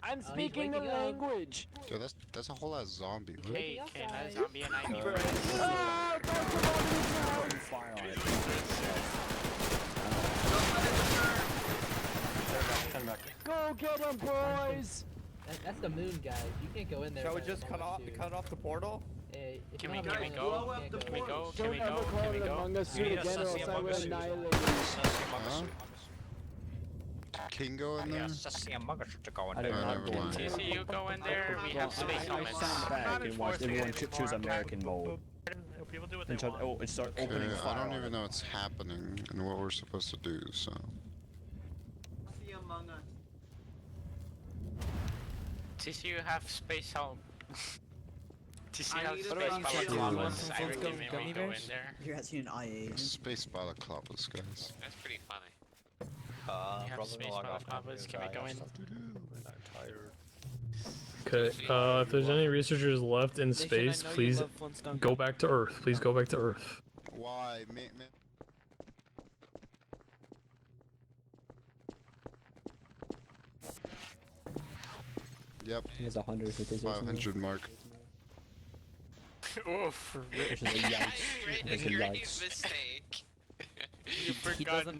I'm he's speaking the waking up. language. Yo, that's a whole ass zombie. What? Hey, Outside. can a zombie and I be friends? Ah, don't come over this house. Go get him, boys. That's the moon, guys. You can't go in there. Shall we by just cut Among Us off 2. the portal? Hey, if Can you we don't have go? Among Us, you Can can't we go? Don't Can we ever go? call Can we it go? Among Us 2 Yeah, again, or Sussy else I Among will Us 2. annihilate you. Huh? Kingo in there? Yeah, Sussy Among Us to go in Oh, there. never mind. TC, you go in there. We have space helmets. stand back and watch everyone choose American mode. People do what they want. Okay, I don't even know what's happening and what we're supposed to do, so. TC, you have space helm. TC I has need space a balaclavas. I balaclava. recommend we go in there. You're asking an IA. Space balaclavas, guys. That's pretty funny. You have Probably space log off now balaclavas. because Can we I go have in? stuff to do and I'm tired. Okay, if there's any researchers left in Nation, I space, know you please love Flintstone. go back to Earth. Please go back to Earth. Why, man? Yep. He has 100 with his 500 mark. Oof. Which is a yikes. That's a Great yikes. mistake.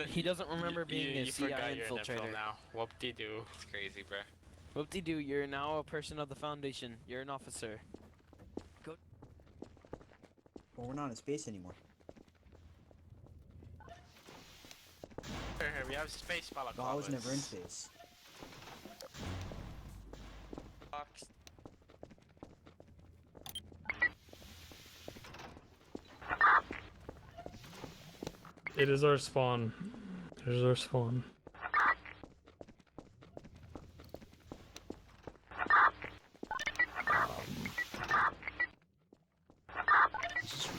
He doesn't remember being you a CIA forgot you're an infiltrator. infil now. Whoop-de-doo. It's crazy, bro. Whoop-de-doo, you're now a person of the Foundation. You're an officer. Well, we're not in space anymore. Here, we have space balaclavas. No, I was never in space. It is our spawn. It is our spawn.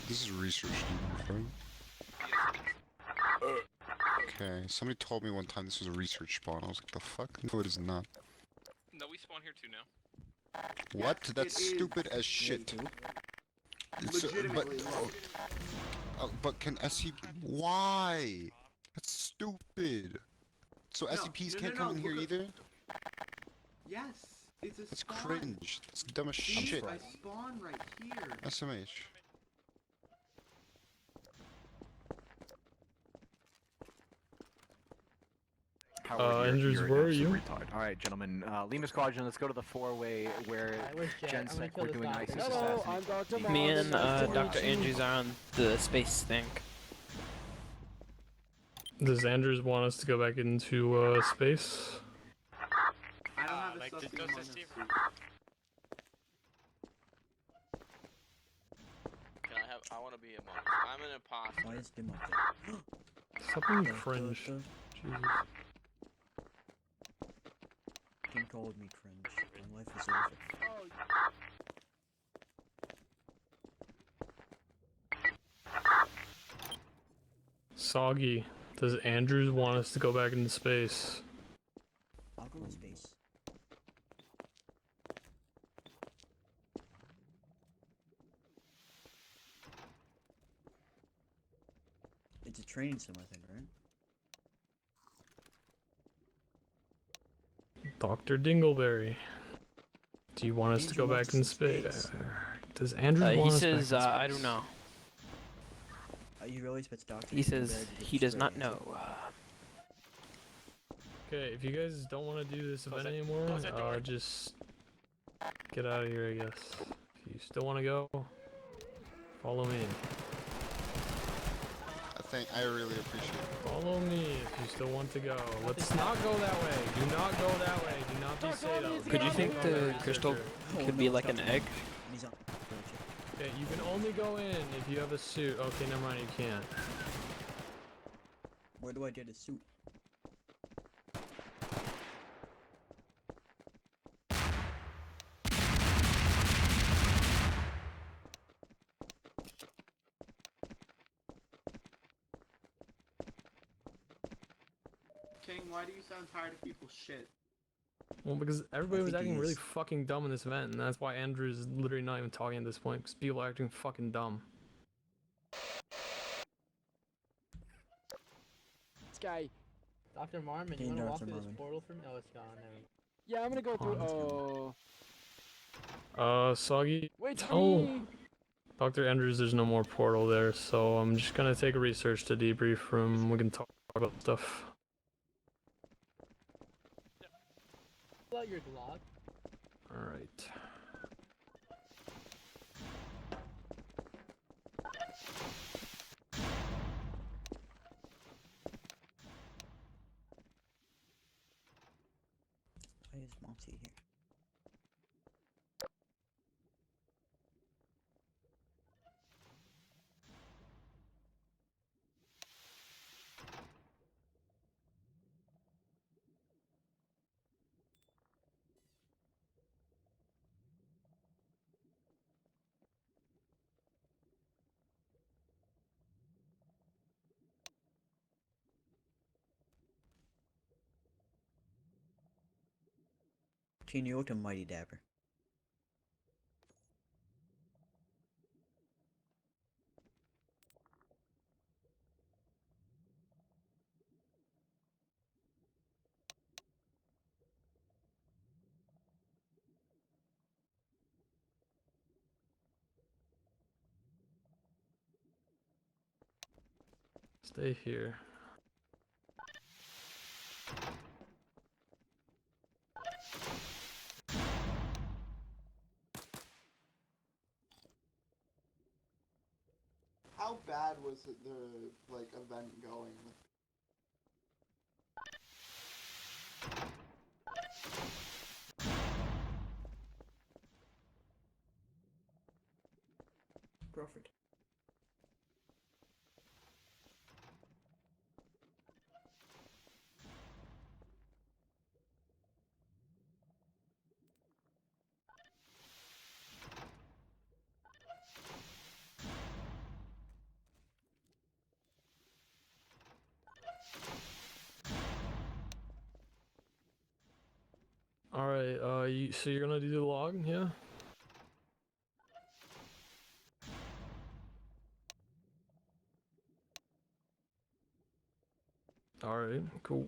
This is research, right? Okay, somebody told me one time this was a research spawn. I was like, the fuck? No, it is not. No, we spawn here too now. What? That's stupid as shit. It's, but can SCP... Why? That's stupid. So SCPs can't come in here either? Yes, it's a That's spawn. cringe. That's dumb as shit. I spawn right here. SMH. Andrews, where are you? Alright, gentlemen. Lima Squadron, let's go to the four-way where GenSec we're doing an ISIS Hello, I'm assassination. Dr. Me Marvin. and Nice to meet Dr. you. Andrews are on the space thing. Does Andrews want us to go back into space? I don't have a like sussy the among Joseph us. Steve. I want to be among. I'm an imposter. Why is dim up there? Stop being cringe. Jesus. King called me cringe. My life is over. Soggy, does Andrews want us to go back into space? I'll go in space. It's a training sim, I think, right? Dr. Dingleberry, do you want us to go back in space? Does Andrews He want us says, back in I don't know. You really expect Doctor? He says he does not know. Okay, if you guys don't want to do this event it. anymore, Close that door. just get out of here, I guess. If you still want to go, follow me. I really appreciate it. Follow me if you still want to go. Let's not go that way. Do not go that way. Do not be Sato. Could you think the crystal could be like an egg? He's on. Okay, you can only go in if you have a suit. Okay, never mind, you can't. Where do I get a suit? King? Why do you sound tired of people's shit? Well, because everybody was think he acting really is. fucking dumb in this event, and that's why Andrew's literally not even talking at this point, because people are acting fucking dumb. This guy. Dr. Marmon, Hey, you wanna walk Dr. through this Marmon. portal for me? Oh, it's gone. Never. Yeah, I'm gonna go through. Oh, Oh. Soggy. Wait for Oh, me. Dr. Andrews, there's no more portal there, so I'm just gonna take a research to debrief room. We can talk about stuff. Pull out your Glock. Alright. Why is Monty here? Teeny Ota Mighty Dapper. Stay here. How bad was it, the like event going? Crawford. Alright, so you're gonna do the log, yeah? Alright, cool.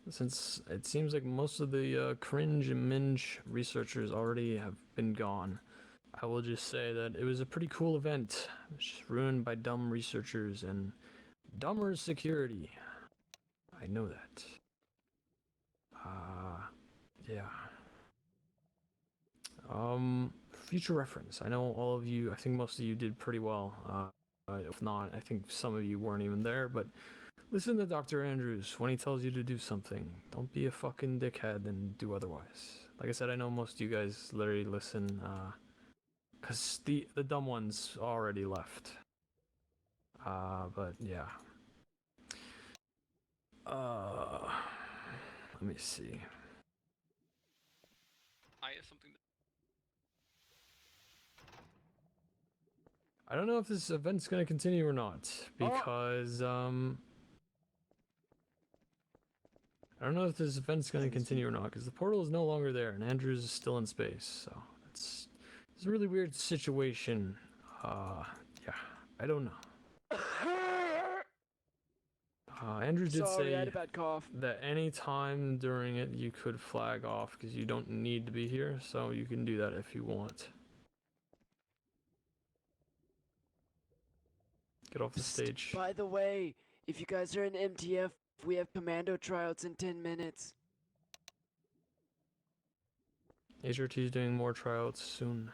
Since it seems like most of the cringe and minge researchers already have been gone, I will just say that it was a pretty cool event. It was just ruined by dumb researchers and dumber security. I know that. Yeah. Future reference. I know all of you, I think most of you did pretty well. If not, I think some of you weren't even there, but listen to Dr. Andrews when he tells you to do something. Don't be a fucking dickhead and do otherwise. Like I said, I know most of you guys literally listen, cause the dumb ones already left. But yeah. Let me see. I have something. I don't know if this event's gonna continue or not, because I don't know if this event's gonna continue or not, because the portal is no longer there and Andrews is still in space, so it's a really weird situation. Yeah, I don't know. Andrew did Sorry, I had say a bad cough. that any time during it you could flag off because you don't need to be here, so you can do that if you want. Get off the stage. By the way, if you guys are in MTF, we have commando tryouts in 10 minutes. HRT is doing more tryouts soon.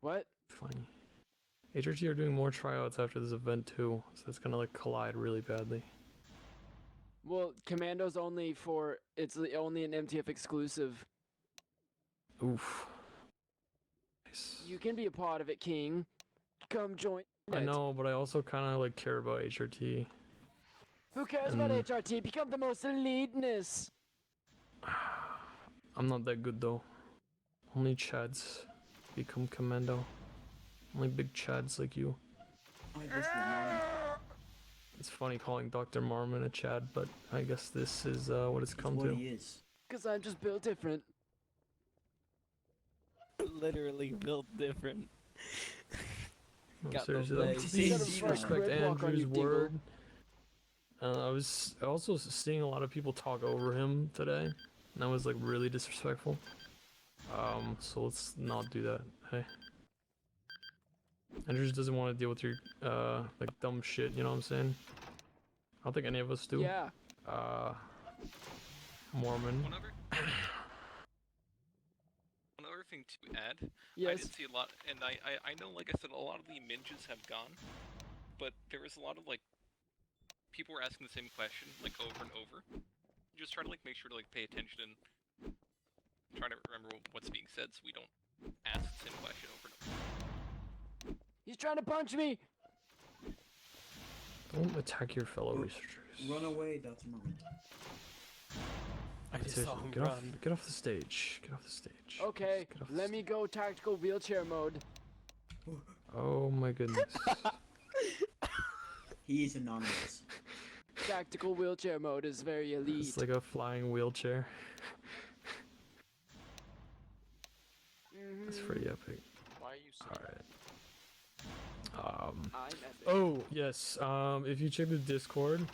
What? Funny. HRT are doing more tryouts after this event too, so it's gonna like collide really badly. Well, commando's only for, it's only an MTF exclusive. Oof. Nice. You can be a part of it, King. Come join I it. know, but I also kind of like care about HRT. Who cares about HRT? Become the most eliteness. I'm not that good though. Only Chads become commando. Only big Chads like you. It's funny calling Dr. Marmon a Chad, but I guess this is what it's come to. He is. Cause I'm just built different. Literally built different. No, Got seriously, the though, legs. please respect Red walk on Andrew's you, Dingle. word. I was also seeing a lot of people talk over him today, and that was like really disrespectful. So let's not do that. Hey, Andrew just doesn't want to deal with your like dumb shit. You know what I'm saying? I don't think any of us do. Yeah. Mormon. Another thing to add, I Yes. did see a lot, and I know, like I said, a lot of the minges have gone, but there was a lot of, like, people were asking the same question, like, over and over. Just try to, like, make sure to, like, pay attention and try to remember what's being said so we don't ask the same question over and over. He's trying to punch me. Don't attack your fellow researchers. Run away, Dr. Marmon. I just Seriously, saw him get off, run. get off the stage. Get off the stage. Okay, Get off the let me go tactical wheelchair mode. Oh my goodness. He is anonymous. Tactical wheelchair mode is very elite. It's like a flying wheelchair. That's pretty epic. Why are you so Alright. I'm epic. Oh, yes. If you check the Discord,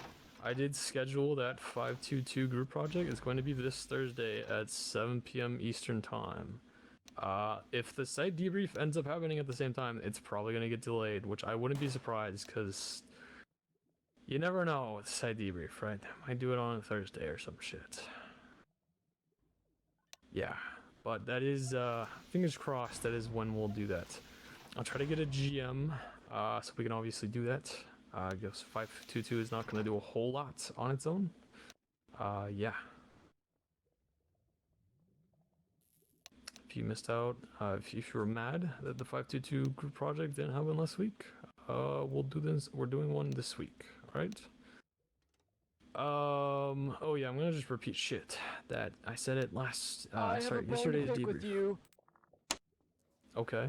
I did schedule that 522 group project. It's going to be this Thursday at 7 p.m. Eastern Time. If the site debrief ends up happening at the same time, it's probably going to get delayed, which I wouldn't be surprised because you never know with site debrief, right? They might do it on a Thursday or some shit. Yeah, but that is, fingers crossed, that is when we'll do that. I'll try to get a GM, so we can obviously do that. I guess 522 is not going to do a whole lot on its own. Yeah. If you missed out, if you were mad that the 522 group project didn't happen last week, we'll do this. We're doing one this week, alright? Oh yeah, I'm gonna just repeat shit that I said it last, I have a bone to yesterday's pick with debrief. you. Okay.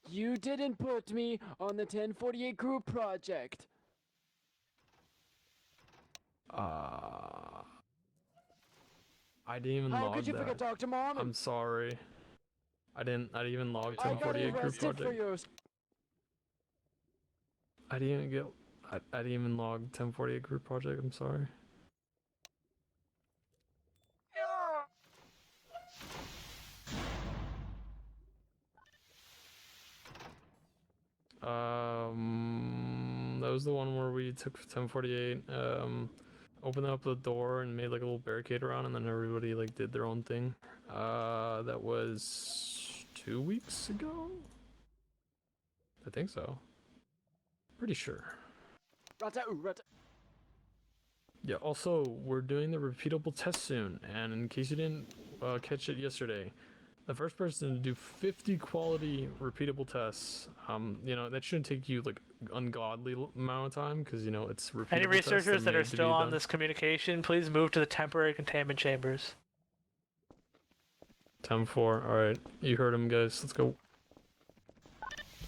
You didn't put me on the 1048 group project. I didn't even How log could you that. forget Dr. Marmon? I'm sorry. I didn't even log I got 1048 group arrested for project. yours. I didn't even log 1048 group project. I'm sorry. That was the one where we took 1048, opened up the door and made like a little barricade around, and then everybody like did their own thing. That was 2 weeks ago. I think so. Pretty sure. Yeah, also, we're doing the repeatable test soon, and in case you didn't catch it yesterday, the first person to do 50 quality repeatable tests, you know, that shouldn't take you, like, ungodly amount of time, because, you know, it's repeatable Any tests researchers that made are to be still on done. this communication, please move to the temporary containment chambers. 10-4, alright. You heard him, guys. Let's go.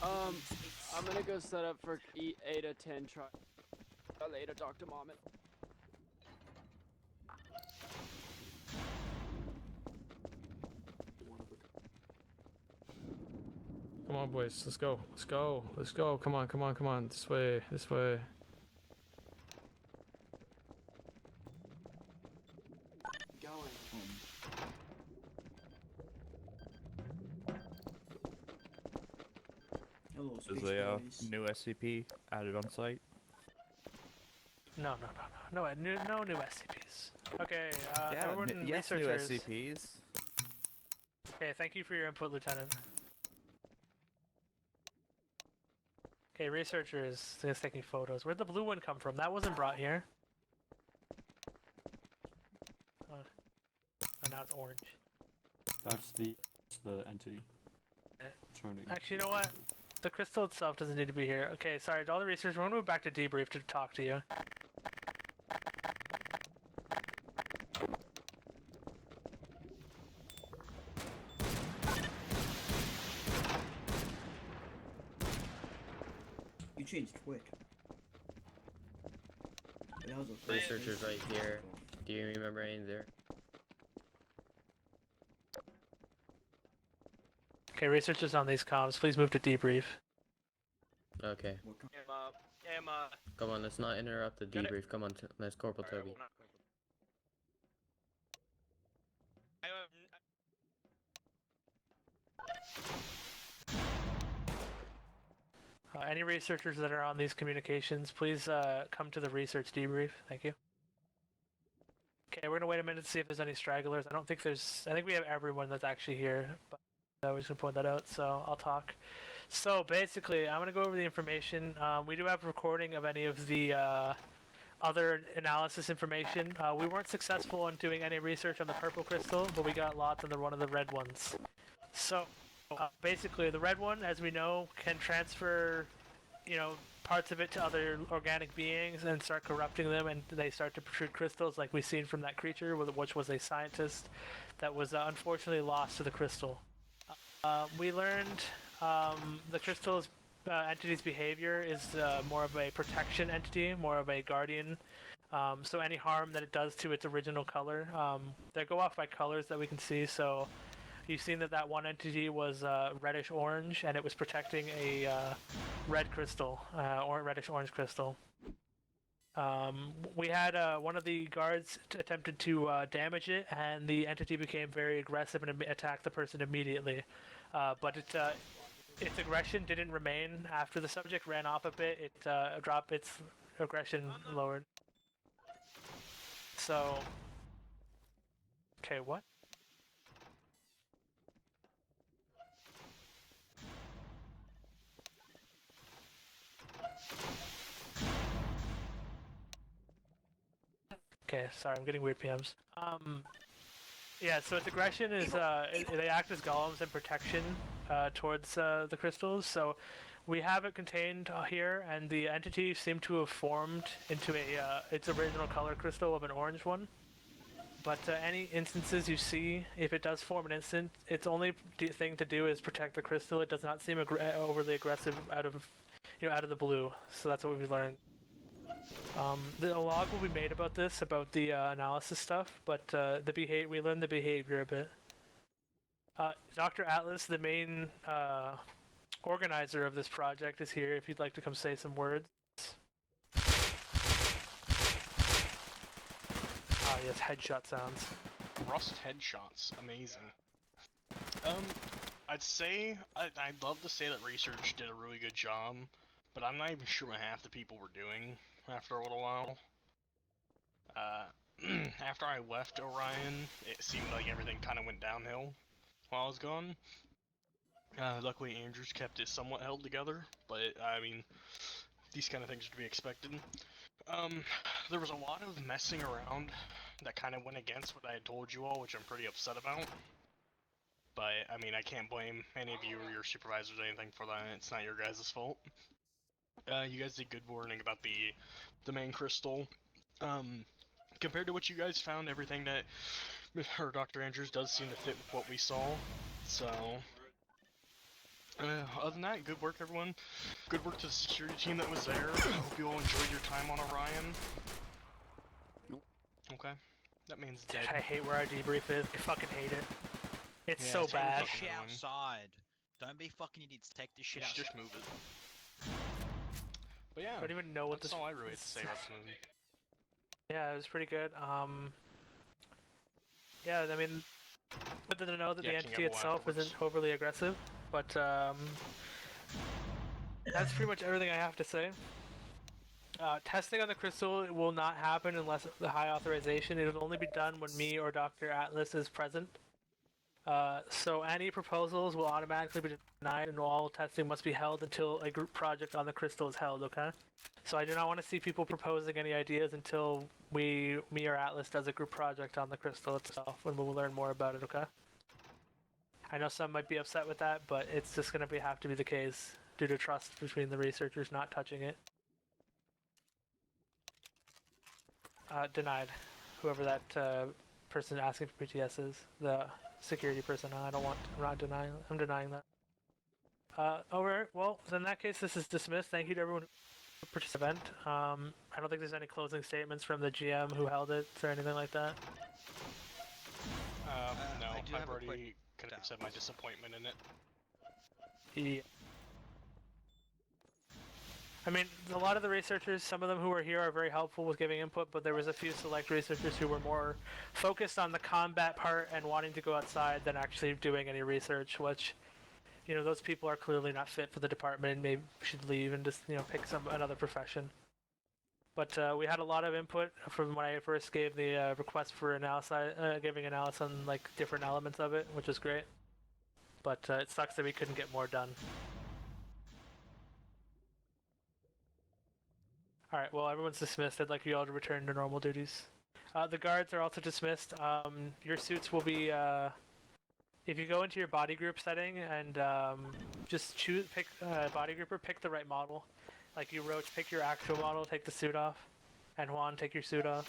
I'm gonna go set up for 8 of 10 try later, Dr. Marmon. Come on, boys. Let's go. Let's go. Let's go. Come on, come on, come on. This way. This way. Hello, Is Space a Boys. new SCP added on site? No new SCPs. Okay, Yeah, everyone, yes, new researchers. SCPs. Okay, thank you for your input, Lieutenant. Okay, researchers, it's taking photos. Where'd the blue one come from? That wasn't brought here. Oh, now it's orange. That's the entity. Turning. Actually, you know what? The crystal itself doesn't need to be here. Okay, sorry, to all the researchers, we're gonna move back to debrief to talk to you. changed quick. That was a Researchers right here. Do you remember anything there? Okay, researchers on these comms, please move to debrief. Okay. Emma. Come on, let's not interrupt the debrief. Come on, let's Corporal Toby. Any researchers that are on these communications, please come to the research debrief. Thank you. Okay, we're gonna wait a minute to see if there's any stragglers. I don't think there's. I think we have everyone that's actually here, but I was gonna point that out. So I'll talk. So basically, I'm gonna go over the information. We do have a recording of any of the other analysis information. We weren't successful in doing any research on the purple crystal, but we got lots on one of the red ones. So basically, the red one, as we know, can transfer, parts of it to other organic beings and start corrupting them, and they start to protrude crystals, like we've seen from that creature, which was a scientist that was unfortunately lost to the crystal. We learned the crystal's entity's behavior is more of a protection entity, more of a guardian. So any harm that it does to its original color, they go off by colors that we can see. So you've seen that one entity was reddish orange, and it was protecting a red crystal, or reddish orange crystal. We had one of the guards attempted to damage it, and the entity became very aggressive and attacked the person immediately. But its aggression didn't remain after the subject ran off a bit. It dropped its aggression lowered. So, okay, what? Okay, sorry, I'm getting weird PMs. Yeah, so its aggression is, they act as golems and protection towards the crystals, so we have it contained here, and the entity seemed to have formed into its original color crystal of an orange one. But any instances you see, if it does form an instant, its only thing to do is protect the crystal. It does not seem overly aggressive out of the blue, so that's what we learned. The log will be made about this, about the analysis stuff, but we learned the behavior a bit. Dr. Atlas, the main organizer of this project, is here if you'd like to come say some words. Ah, yes, headshot sounds. Rust headshots, amazing. I'd love to say that research did a really good job, but I'm not even sure what half the people were doing after a little while. After I left Orion, it seemed like everything kind of went downhill while I was gone. Luckily Andrews kept it somewhat held together, but I mean, these kind of things are to be expected. There was a lot of messing around that kind of went against what I had told you all, which I'm pretty upset about. But, I mean, I can't blame any of you or your supervisors or anything for that. It's not your guys' fault. You guys did good warning about the main crystal. Compared to what you guys found, everything that Dr. Andrews does seem to fit with what we saw. So, other than that, good work, everyone. Good work to the security team that was there. Hope you all enjoyed your time on Orion. Okay, that means dead. I hate where our debrief is. I fucking hate it. It's so Take bad. this shit outside. Don't be fucking idiots. Take this shit outside. Just move it. But yeah, I don't even know what that's all I really have to say about this movie. Yeah, it was pretty good. Yeah, I mean, good to know that the entity itself isn't overly aggressive, but that's pretty much everything I have to say. Testing on the crystal will not happen unless the high authorization. It will only be done when me or Dr. Atlas is present. So any proposals will automatically be denied, and all testing must be held until a group project on the crystal is held, okay? So I do not want to see people proposing any ideas until me or Atlas does a group project on the crystal itself, when we'll learn more about it, okay? I know some might be upset with that, but it's just going to have to be the case due to trust between the researchers not touching it. Denied. Whoever that person asking for PTS is, the security person. I'm not denying. I'm denying that. Alright, well, in that case, this is dismissed. Thank you to everyone who participated. I don't think there's any closing statements from the GM who held it or anything like that. No, I do I've have a already quick kind of said my disappointment in it. Yeah. I mean, a lot of the researchers, some of them who are here are very helpful with giving input, but there was a few select researchers who were more focused on the combat part and wanting to go outside than actually doing any research, which, you know, those people are clearly not fit for the department and maybe should leave and just, you know, pick another profession. But we had a lot of input from when I first gave the request for giving analysis on like different elements of it, which is great. But it sucks that we couldn't get more done. Alright, well, everyone's dismissed. I'd like you all to return to normal duties. The guards are also dismissed. Your suits will be, if you go into your body group setting and just pick body grouper, pick the right model. Like you, Roach, pick your actual model, take the suit off. And Juan, take your suit off.